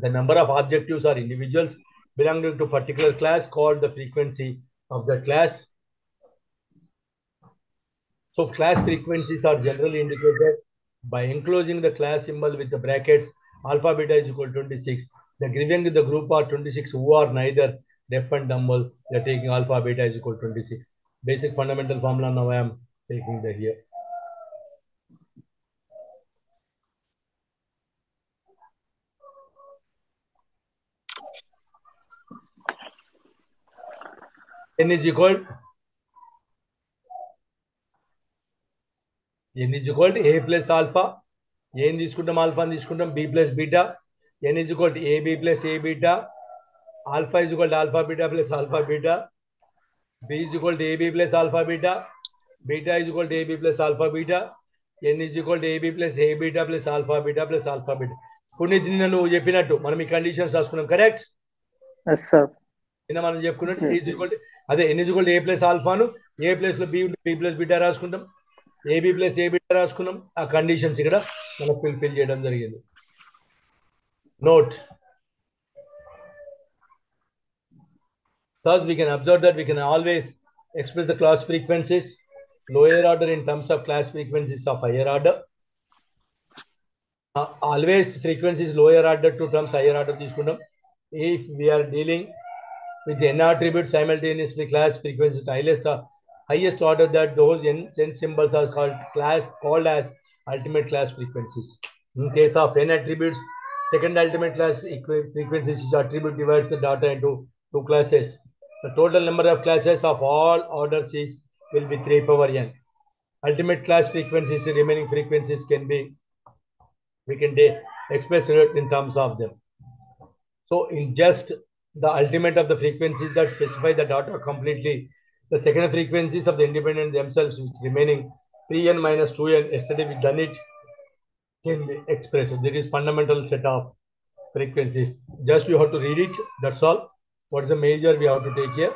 The number of objectives or individuals belonging to particular class called the frequency of the class. So class frequencies are generally indicated by enclosing the class symbol with the brackets. Alpha beta is equal to 26. The given the group are 26 who are neither deaf and dumb. They are taking alpha beta is equal to 26. Basic fundamental formula now I am taking the here. N is equal to A plus alpha. A in తీసుకుంటాం alpha అని తీసుకుంటాం B plus beta. N is equal to AB plus A beta. Alpha is equal to alpha beta plus alpha beta. B is equal to AB plus alpha beta. Beta is equal to AB plus alpha beta. N is equal to AB plus A beta plus alpha beta plus alpha beta. కొన్ని దీన్ని నువ్వు చెప్పినట్టు మనం ఈ conditions రాసుకున్నాం, correct? Yes, sir. నిన్న మనం చెప్పుకున్నట్టు ఈజ్ ఈక్వల్ టు అదే N is equal to A plus ఆల్ఫాను A ప్లస్ లో B plus బీటా రాసుకుంటాం, AB plus A beta రాసుకున్నాం. ఆ కండిషన్స్ ఇక్కడ మనం ఫిల్ చేయడం జరిగింది. Note. Thus, we can observe that we can always express the class frequencies lower order in terms of class frequencies of higher order. Always frequencies lower order to terms higher order తీసుకుంటాం. If we are dealing with n attributes simultaneously, class frequencies highest order, that those n symbols are called as ultimate class frequencies. In case of n attributes, second ultimate class frequencies is attribute divides the data into two classes. The total number of classes of all orders will be 3 power n. Ultimate class frequencies, remaining frequencies we can express it in terms of them. So in just the ultimate of the frequencies that specify the data completely, the second frequencies of the independent themselves, which remaining 3n minus 2n, yesterday we done it, can be expressed. There is fundamental set of frequencies. Just you have to read it, that's all. What is the major we have to take here?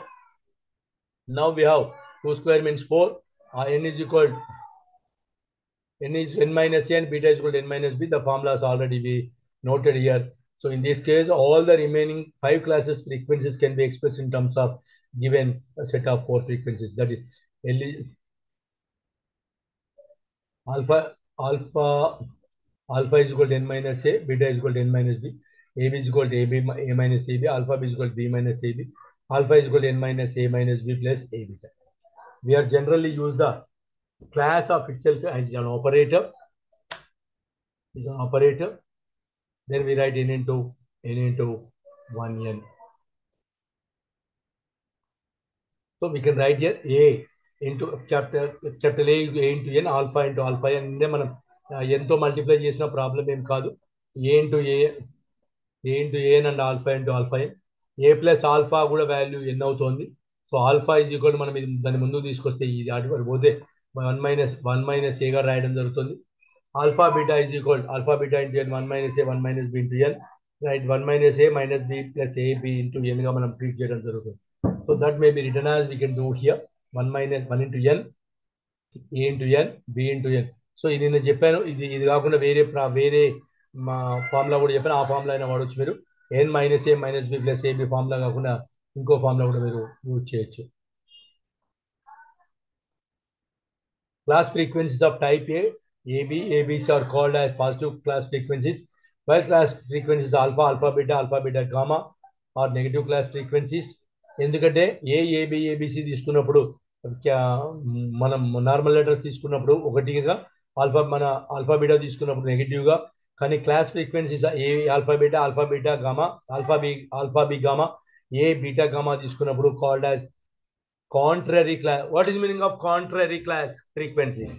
Now we have 2 square means 4. N is equal n is n minus a and beta is equal to n minus b. The formulas already we noted here. So in this case, all the remaining 5 classes frequencies can be expressed in terms of given a set of 4 frequencies. That is alpha is equal to n minus a, beta is equal to n minus b, AB is equal to a minus ab, alpha b is equal to b minus ab, alpha is equal to n minus a minus b plus a beta. We are generally use the class of itself as an operator. Is an operator. Then we write n into 1n. So we can write here a into capital A into n, alpha into alpha n. Then మనం n తో multiply చేసిన problem ఏం కాదు. a into n and alpha into alpha n. a plus alpha కూడా value n అవుతుంది. So alpha is equal మనం దాని ముందు తీసుకొస్తే ఇది అటు పోతే 1 minus a గా రాయడం జరుగుతుంది. Alpha beta is equal to alpha beta into n 1 minus a 1 minus b into n, right? 1 minus a minus b plus a b into n గా మనం ట్రీట్ చేయడం జరుగుతుంది. So that may be written as we can do here 1 minus 1 into n, a into n, b into n. So ఇది నేను చెప్పాను, ఇది కాకుండా వేరే మా ఫార్ములా కూడా చెప్పాను. ఆ ఫార్ములా అయినా వాడవచ్చు మీరు. n minus a minus b plus ab formula కాకుండా ఇంకో ఫార్ములా కూడా మీరు యూజ్ చేయొచ్చు. Class frequencies of type A, ABs are called as positive class frequencies. Bias class frequencies alpha, alpha, beta, gamma or negative class frequencies. ఎందుకంటే ABC తీసుకున్నప్పుడు మనం normal letters తీసుకున్నప్పుడు ఒకటిగా మన ఆల్ఫా బీటా తీసుకున్నప్పుడు నెగిటివ్ గా, కానీ class frequencies A alpha beta gamma, alpha B gamma, A beta gamma తీసుకున్నప్పుడు called as contrary class. What is meaning of contrary class frequencies?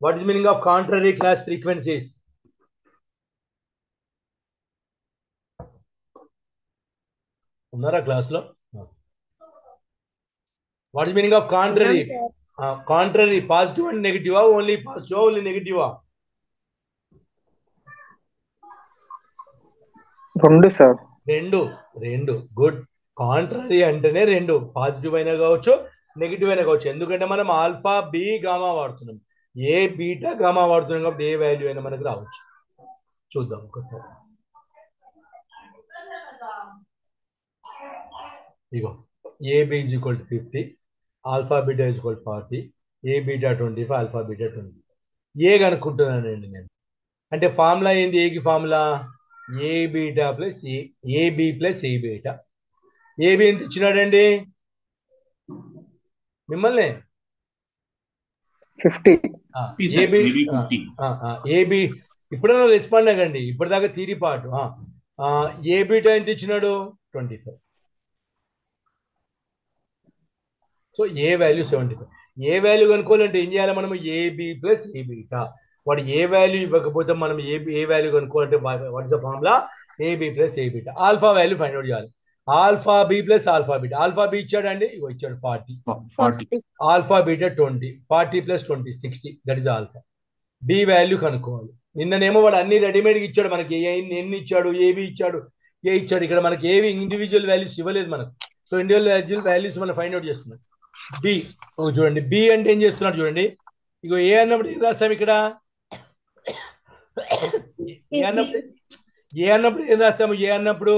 What is meaning of contrary class frequencies? Unnara class lo? What is meaning of contrary? Contrary, positive and negative, only positive, only negative. రెండు sir. రెండు good. Contrary అంటేనే రెండు, positive అయినా కావచ్చు negative అయినా కావచ్చు. ఎందుకంటే మనం ఆల్ఫా బి గామా వాడుతున్నాం, ఏ బీటా గామా వాడుతున్నాం కాబట్టి ఏ వాల్యూ అయినా మనకు రావచ్చు. చూద్దాం ఒకసారి. ఇగో AB is equal to 50, alpha beta is equal 40, A beta 25, alpha beta 20. A కనుక్కుంటున్నానండి నేను. అంటే ఫార్ములా ఏంది? ఏకి formula A beta plus AB plus A beta. AB ఎంత ఇచ్చినాడండి మిమ్మల్ని? 50. ఏబి ఇప్పుడైనా రెస్పాండ్ అవ్వండి, ఇప్పటిదాకా థియరీ పార్ట్. ఏ బీటా ఎంత ఇచ్చినాడు? 25. So A value 75. A value కనుక్కోవాలంటే ఏం చేయాలి మనం? AB plus A beta. వాడు ఏ వాల్యూ ఇవ్వకపోతే మనం ఏ వాల్యూ కనుక్కోవాలంటే what is the formula? AB plus A beta. Alpha value find out చేయాలి. Alpha B plus alpha beta. Alpha B ఇచ్చాడండి, ఇగో ఇచ్చాడు 40. Alpha beta 20, 40 plus 20 60, that is alpha. B value కనుక్కోవాలి. నిన్ననేమో వాడు అన్ని రెడీమేడ్ ఇచ్చాడు మనకి, ఎన్ని ఇచ్చాడు? ఏబి ఇచ్చాడు, ఏ ఇచ్చాడు. ఇక్కడ మనకి ఏవి ఇండివిజువల్ వాల్యూస్ ఇవ్వలేదు మనకు. సో ఇండివిజువల్ వాల్యూస్ మనం ఫైండ్ అవుట్ చేస్తున్నాం. బి చూడండి, బి అంటే ఏం చేస్తున్నాడు చూడండి. ఇగో ఏ అన్నప్పుడు ఏం రాస్తాం ఇక్కడ? ఏ అన్నప్పుడు ఏం రాస్తాము? ఏ అన్నప్పుడు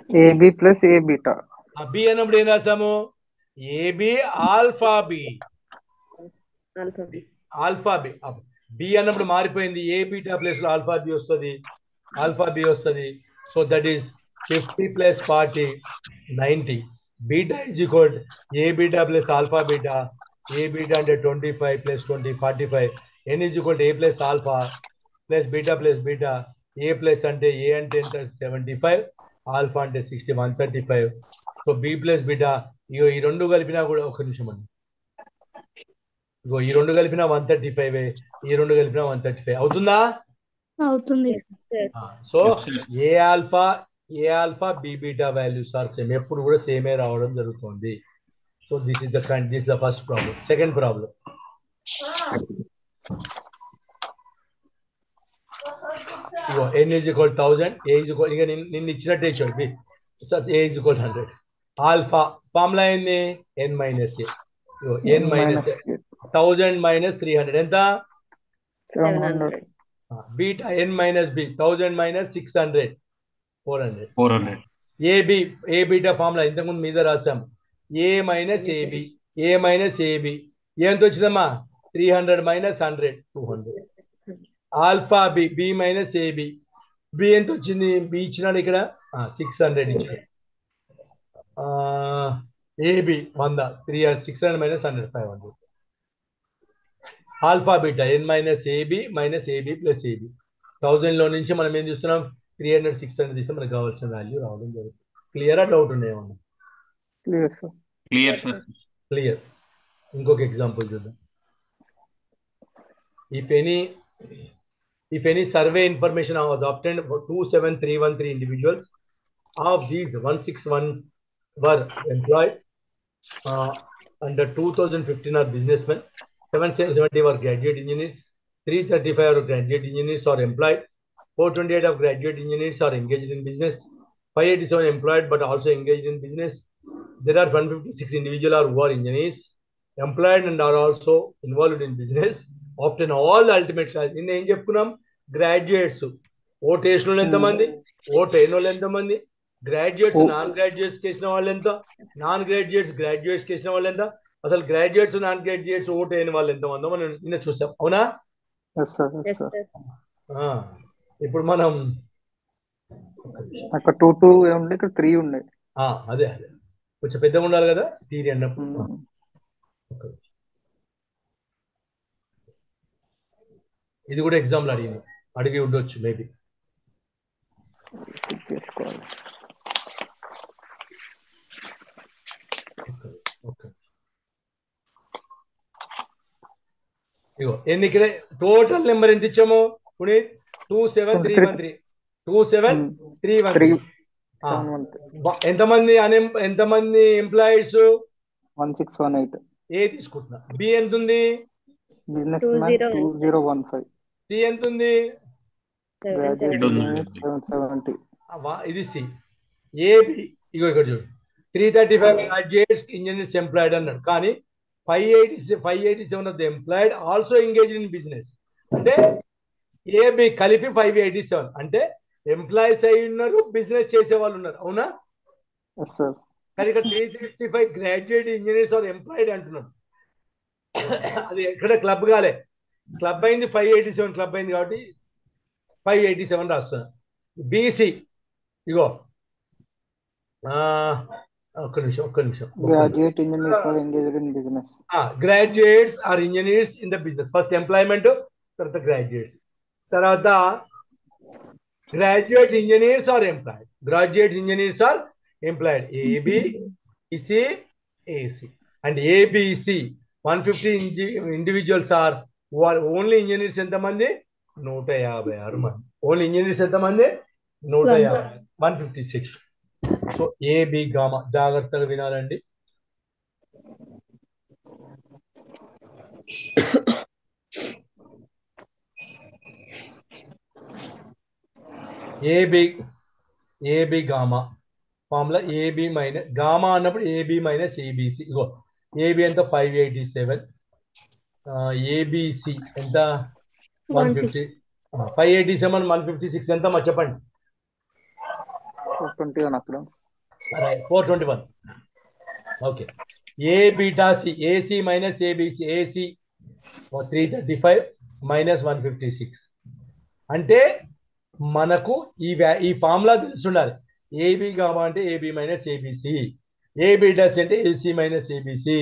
AB plus A beta. B అన్నప్పుడు ఏం రాసాము? AB alpha B. Alpha B. B అన్నప్పుడు మారిపోయింది, ఏ బీటా ప్లస్ లో ఆల్ఫా బి వస్తుంది. So that is 50 plus 40 90. Beta is equal A beta plus alpha beta. A beta అంటే 25 ప్లస్ 20 45. N is equal A plus alpha plus beta. A plus అంటే A అంటే ఎంత? 75, alpha అంటే 60 135. So B plus beta. ఇగో ఈ రెండు కలిపినా కూడా, ఒక నిమిషం అండి, ఇగో ఈ రెండు కలిపినా 135, ఈ రెండు కలిపినా 135 అవుతుందా? అవుతుంది. So A alpha B beta values are same, ఎప్పుడు కూడా సేమే రావడం జరుగుతుంది. So this is the first problem. Second problem, ఇగో n is equal 1000, A is equal, ఇక నిన్ను ఇచ్చినట్టే ఇచ్చాడు B. So A is equal 100. Alpha formula ఏంది? n minus A. n minus 1000 minus 300 ఎంత? 700. Beta n minus B 1000 minus 600 400. A beta formula ఇంతకుముందు మీద రాసాం. ఏ మైనస్ ఏబి ఎంత వచ్చిందమ్మా? 300 minus 100 200. Alpha B minus AB. B ఎంత వచ్చింది? బి ఇచ్చినాడు ఇక్కడ 600 ఇచ్చాడు. AB 100, 600 minus 100 500. Alpha beta n minus AB plus AB. 1000 లో నుంచి మనం ఏం చూస్తున్నాం? 300 600 తీస్తే మనకు కావాల్సిన వాల్యూ రావడం జరుగుతుంది. క్లియరా? డౌట్ ఉన్నాయేమన్నా? క్లియర్. ఇంకొక ఎగ్జాంపుల్ చూద్దాం. If any survey information was obtained for 27313 individuals, of these 161 were employed, under 2015 are businessmen, 770 were graduate engineers, 335 are graduate engineers or employed, 428 of graduate engineers are engaged in business, 587 employed but also engaged in business. There are 156 individuals who are engineers, employed and are also involved in business. Often all the ultimate class. In ఏం చెప్పుకున్నాం? Graduates. Vote వేసిన వాళ్ళు ఎంతమంది? Vote అయిన వాళ్ళు ఎంతమంది? Graduates non graduates చేసిన వాళ్ళు ఎంత? నాన్ గ్రాడ్యుయేట్స్ గ్రాడ్యుయేట్స్ చేసిన వాళ్ళు ఎంత? అసలు గ్రాడ్యుయేట్స్ నాన్ గ్రాడ్యుయేట్స్ ఓట్ అయిన వాళ్ళు ఎంతమందో మనం నిన్న చూసాం, అవునా? Yes sir yes yes sir. Sir. ఇప్పుడు మనం అక్కడ 2 ఉండే, ఇక్కడ 3 ఉండే. అదే అదే కొంచెం పెద్దగా ఉండాలి కదా థియరీ అన్నప్పుడు. ఇది కూడా ఎగ్జామ్లో అడిగి ఉండొచ్చు మేబీ. చేసుకోవాలి. ఇగో ఎన్నికలే టోటల్ నెంబర్ ఎంత ఇచ్చాము పునీత్? 27313. 27313. ఎంతమంది ఎంప్లాయీస్? 1618. ఏ తీసుకుంటున్నా. బి ఎంత ఉంది? Business man 2015. సి ఎంత ఉంది? Graduate engineer 770. ఇది సి. ఏబి ఇగో ఇక్కడ చూడు 335 గ్రాడ్యుయేట్స్ ఇంజనీర్స్ ఎంప్లాయిడ్ అన్నాడు, కానీ 587 of the employed also engage in business. అంటే ఏబి కలిపి 587 అంటే ఎంప్లాయీస్ అయి ఉన్నారు, బిజినెస్ చేసే వాళ్ళు ఉన్నారు, అవునా? కానీ ఇక్కడ 365 గ్రాడ్యుయేట్ ఇంజనీర్స్ ఆర్ ఎంప్లాయిడ్ అంటున్నాడు. అది ఎక్కడ క్లబ్ కాలే, క్లబ్ అయింది 587 క్లబ్ అయింది కాబట్టి 587 రాస్తున్నా. బీసీ ఇగో ఒక్క నిమిషం. Graduate engineers are engaged in business. Graduates are engineers in the business. First employment, తర్వాత గ్రాడ్యుయేట్స్, తర్వాత graduate engineers are employed. Graduate engineers are employed. AB EC AC and ABC 150 individuals are only engineers ఎంతమంది? 156 మంది. Only engineers ఎంతమంది? 150, 156. So AB gamma జాగ్రత్తగా వినాలండి. AB gamma formula AB minus gamma అన్నప్పుడు AB minus ABC. ఇగో AB ఎంత? 587. ABC ఎంత? 150. 587 156 ఎంత మా చెప్పండి? 421. Okay. A beta C AC minus ABC. AC 335 minus 156 అంటే మనకు ఈ ఫార్ములా తెలుసుండాలి. ఏబి గామా అంటే AB minus ABC, A beta C అంటే AC minus ABC,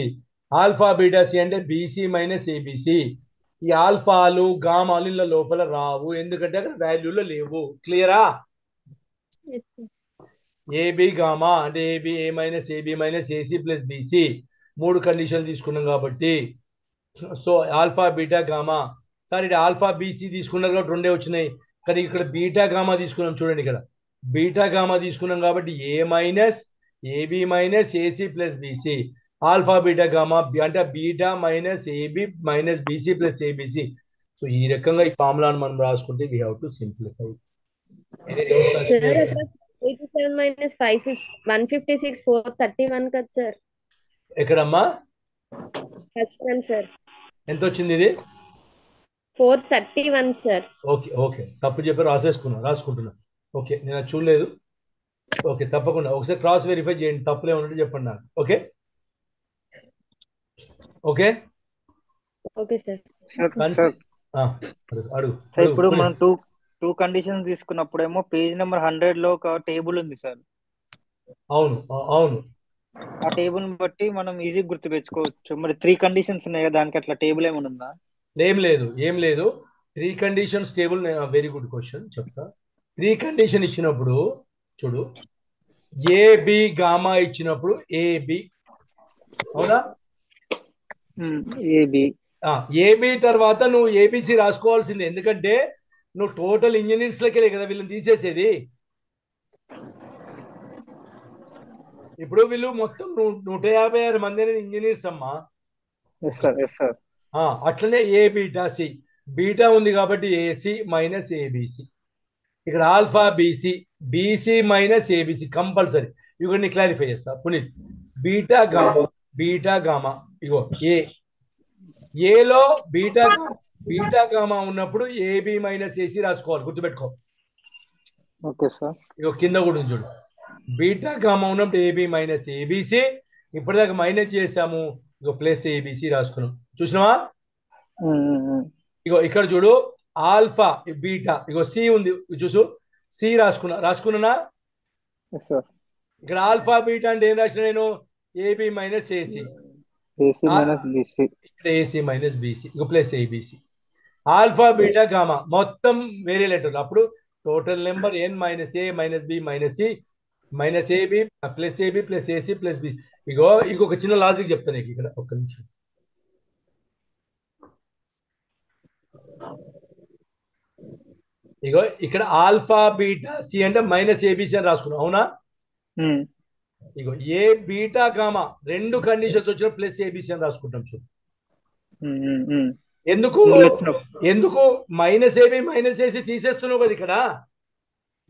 alpha beta C అంటే బీసీ మైనస్ ఏబిసి. ఈ ఆల్ఫాలు గామాలు ఇలా లోపల రావు, ఎందుకంటే అక్కడ వాల్యూలో లేవు. క్లియరా? ఏబి గామా అంటే AB A minus AB minus AC plus BC 3 కండిషన్లు తీసుకున్నాం కాబట్టి. So alpha beta gamma. Sir ఇది ఆల్ఫా బీసీ తీసుకున్నారు కాబట్టి 2 వచ్చినాయి, కానీ ఇక్కడ బీటా గామా తీసుకున్నాం చూడండి. ఇక్కడ బీటా గామా తీసుకున్నాం కాబట్టి A minus AB minus AC plus BC. Alpha beta gamma అంటే beta minus AB minus BC plus ABC. So ఈ రకంగా ఈ ఫార్ములాను మనం రాసుకుంటే we have to simplify. 87 minus 156 431 కదా సార్? ఎక్కడమ్మా? First one sir. ఎంత వచ్చింది ఇది? 431 సార్. ఓకే తప్పు చెప్పి రాసుకుంటున్నా. ఓకే నేను అది చూడలేదు. ఓకే తప్పకుండా ఒకసారి క్రాస్ వెరిఫై చేయండి, తప్పులే ఉన్నట్టు చెప్పండి నాకు. ఓకే సార్ అడుగు. ఇప్పుడు మనం టూ కండిషన్స్ తీసుకున్నప్పుడేమో పేజ్ నెంబర్ 100 లో ఒక టేబుల్ ఉంది సార్. అవును. ఆ టేబుల్ బట్టి మనం ఈజీ గుర్తు పెట్టుకోవచ్చు. మరి 3 కండిషన్స్ ఉన్నాయి కదా, దానికి అట్లా టేబుల్ ఏమైనా ఉందా? ఏం లేదు 3 conditions table. Very good question, చెప్తా. 3 కండిషన్ ఇచ్చినప్పుడు చూడు, ఏబి గామా ఇచ్చినప్పుడు ఏబి, అవునా? ఏబి తర్వాత నువ్వు ఏబిసి రాసుకోవాల్సిందే, ఎందుకంటే నువ్వు టోటల్ ఇంజనీర్స్ లకే కదా వీళ్ళని తీసేసేది. ఇప్పుడు వీళ్ళు మొత్తం 156 మంది అనేది ఇంజనీర్స్ అమ్మా. అట్లనే ఏ బీటా సి. బీటా ఉంది కాబట్టి ఏసీ మైనస్ ఏబిసి. ఇక్కడ alpha BC minus ABC compulsory. ఇవన్నీ క్లారిఫై చేస్తా పునీత్. బీటా గామా ఇగో ఏలో బీటా గామా ఉన్నప్పుడు ఏబి మైనస్ ఏసీ రాసుకోవాలి, గుర్తుపెట్టుకో. Okay sir. ఇగో కింద కూడా చూడు, బీటా గామా ఉన్నప్పుడు ఏబి మైనస్ ఏబిసి. ఇప్పటిదాకా మైనస్ చేసాము, ఇగో ప్లస్ ఏబిసి రాసుకున్నాం. చూసినావా? ఉమ్. ఇగో ఇక్కడ చూడు, ఆల్ఫా బీటా, ఇగో సి ఉంది చూసు, సి రాసుకున్నా. Yes, sir. ఇక్కడ ఆల్ఫా బీటా అంటే ఏం రాసిన నేను? AB minus AC. AC minus BC. ఇక్కడ ఏసీ మైనస్ బీసీ, ఇగో plus ABC. Alpha beta gamma మొత్తం వేరే లెటర్లు. అప్పుడు total number N minus A minus B minus C minus AB plus AC plus B. ఇగో ఇంకొక చిన్న లాజిక్ చెప్తాను నీకు ఇక్కడ, ఒక్క నిమిషం. ఇగో ఇక్కడ ఆల్ఫా బీటా సి అంటే మైనస్ ఏబిసి అని రాసుకున్నాం, అవునా? ఇగో ఏ బీటా గామా రెండు కండిషన్స్ వచ్చిన ప్లస్ ఏబిసి అని రాసుకుంటాం. చూడు ఎందుకు ఎందుకు మైనస్ ఏబి మైనస్ ఏసీ తీసేస్తున్నావు కదా ఇక్కడ.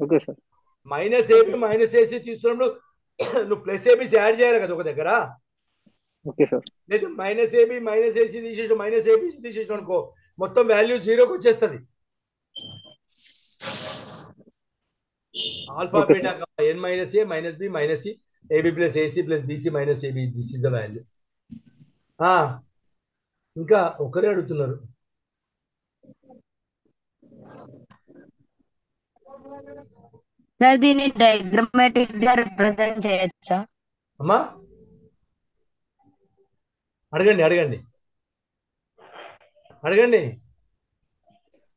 Okay sir. Minus AB minus AC తీస్తున్నప్పుడు నువ్వు ప్లస్ ఏబిసి యాడ్ చేయాలి కదా ఒక దగ్గర. Okay sir. లేదా మైనస్ ఏబి మైనస్ ఏసీ తీసేసి మైనస్ ఏబిసి తీసేసిన అనుకో, మొత్తం వాల్యూ జీరోకి వచ్చేస్తుంది. Alpha beta N minus A minus B minus C AB plus AC plus BC minus AB, this is the value. ఇంకా ఒకరే అడుగుతున్నారు. సార్ దీన్ని డయాగ్రమాటిక్ గా రిప్రజెంట్ చేయొచ్చా? అమ్మా అడగండి అడగండి అడగండి.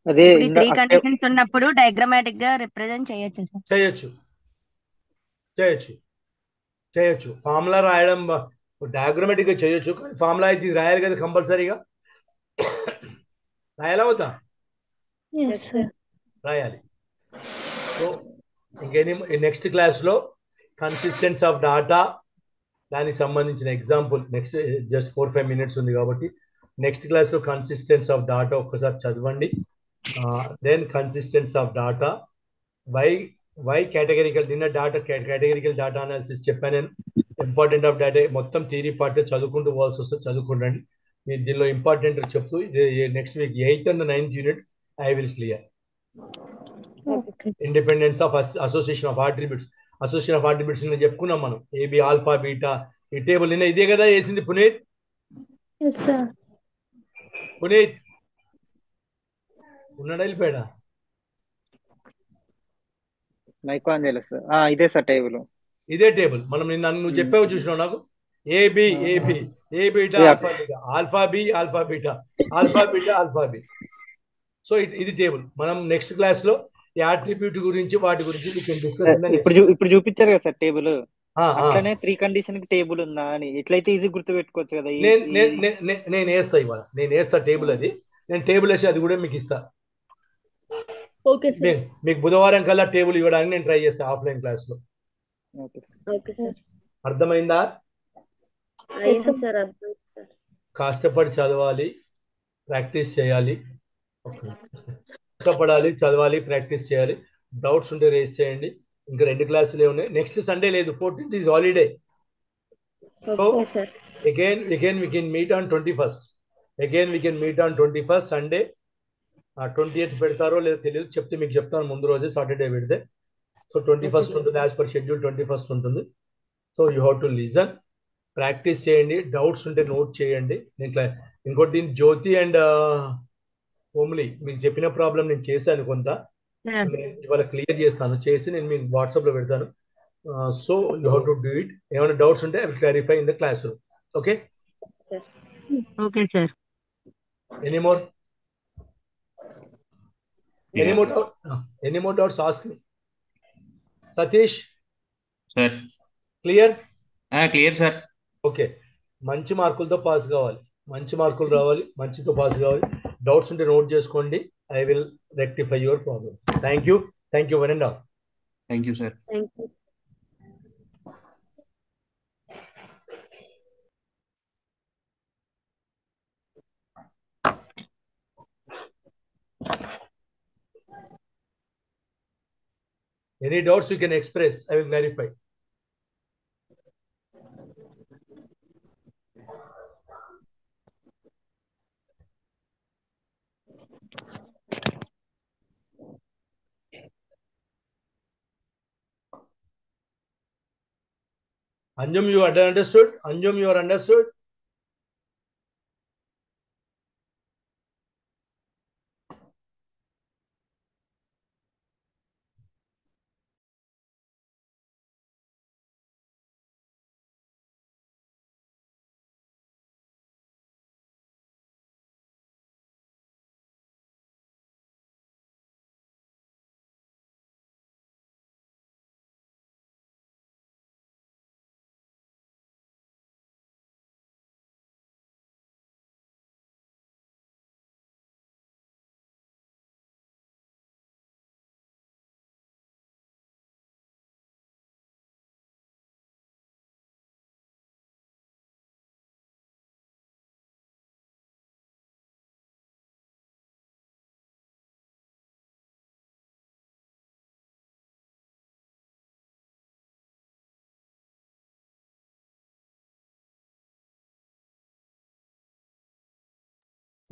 అదే త్రీ కండిషన్స్ ఉన్నప్పుడు డయాగ్రమాటిక్ గా రిప్రజెంట్ చేయొచ్చు సార్? చేయొచ్చు చేయొచ్చు చేయొచ్చు. ఫార్ములా రాయడం డయాగ్రమాటిక్ గా చేయొచ్చు, కానీ ఫార్ములా అయితే ఇది రాయాలి కదా కంపల్సరీగా. రాయాలా వద్దా? రాయాలి. సో ఇంకేం నెక్స్ట్ క్లాస్లో కన్సిస్టెన్స్ ఆఫ్ డాటా, దానికి సంబంధించిన ఎగ్జాంపుల్ నెక్స్ట్ జస్ట్ 4-5 minutes ఉంది కాబట్టి నెక్స్ట్ క్లాస్లో కన్సిస్టెన్స్ ఆఫ్ డాటా ఒక్కసారి చదవండి. Then consistence of data, why categorical, నిన్న డాటా కేటగిరికల్ డాటా అనాలిసిస్ చెప్పాను నేను. ఇంపార్టెంట్ ఆఫ్ డాటా మొత్తం థియరీ పార్ట్ చదువుకుంటూ పోవాల్సి వస్తే చదువుకుంటండి. మీరు దీనిలో ఇంపార్టెంట్ చెప్తూ next week 8th and 9th unit I will clear. Independence of association of attributes, association of attributes నిన్న చెప్పుకున్నాం మనం. ఏబి ఆల్ఫా బీటా ఈ టేబుల్ నిన్న ఇదే కదా వేసింది పునీత్. పునీత్ ఉన్నాడా వెళ్ళిపోయాడా? మైక్ ఆన్ చేయలేదు సార్. ఇదే సార్ టేబుల్, ఇదే టేబుల్. మనం నిన్న నువ్వు చెప్పావు చూసినావు నాకు. AB AB A beta alpha beta alpha B alpha beta alpha beta alpha B. So ఇది టేబుల్. మనం నెక్స్ట్ క్లాస్ లో ఈ అట్రిబ్యూట్ గురించి వాటి గురించి ఇప్పుడు చూపించారు కదా సార్ టేబుల్. అట్లనే 3 కండిషన్ కి టేబుల్ ఉందా అని ఎట్లయితే ఈజీ గుర్తు పెట్టుకోవచ్చు కదా. నేను వేస్తా ఇవాళ, నేను వేస్తా టేబుల్. అది నేను టేబుల్ వేసి అది కూడా మీకు ఇస్తా. Okay sir. మీకు బుధవారం కల్లా టేబుల్ ఇవ్వడానికి నేను ట్రై చేస్తా ఆఫ్లైన్ క్లాస్ లో. Okay sir. అర్థమైందా? కష్టపడి చదవాలి, ప్రాక్టీస్ చేయాలి. కష్టపడాలి, చదవాలి, ప్రాక్టీస్ చేయాలి. డౌట్స్ ఉంటే రేస్ చేయండి. ఇంకా 2 క్లాసులే ఉన్నాయి. నెక్స్ట్ సండే లేదు, 14th is holiday. So again we can meet on 21st. Again we can meet on 21st Sunday. 20th పెడతారో లేదో తెలియదు, చెప్తే మీకు చెప్తాను ముందు రోజే, సాటర్డే పెడితే. సో 21st ఉంటుంది, యాజ్ పర్ షెడ్యూల్ 21st ఉంటుంది. So you have to listen, practice చేయండి. డౌట్స్ ఉంటే నోట్ చేయండి. ఇంకోటి జ్యోతి అండ్ ఓమ్లీ మీకు చెప్పిన ప్రాబ్లం నేను చేశాను కొంత, ఇవాళ క్లియర్ చేస్తాను. చేసి నేను మీకు వాట్సాప్ లో పెడతాను. So you have to do it. ఏమైనా డౌట్స్ ఉంటే I will clarify in the class room. Okay okay sir. Any more doubts ask me. Satish sir. Clear? Clear sir. Okay. మంచి మార్కులతో పాస్ కావాలి, మంచి మార్కులు రావాలి, మంచితో పాస్ కావాలి. డౌట్స్ ఉంటే నోట్ చేసుకోండి. I will rectify your problem. Thank you one and all. Thank you sir. Any doubts you can express, I will clarify. Anjum, you are understood? Anjum, you are understood?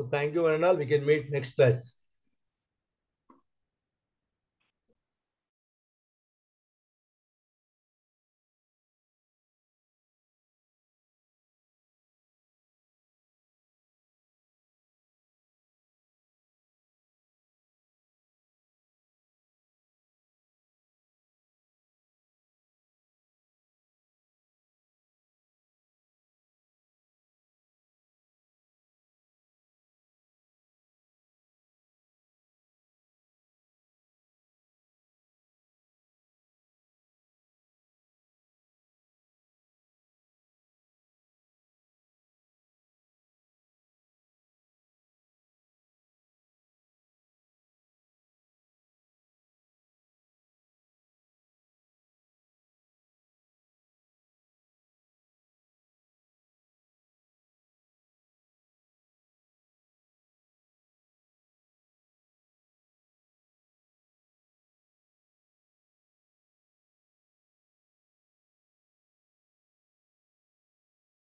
So thank you, one and all. We can meet next class.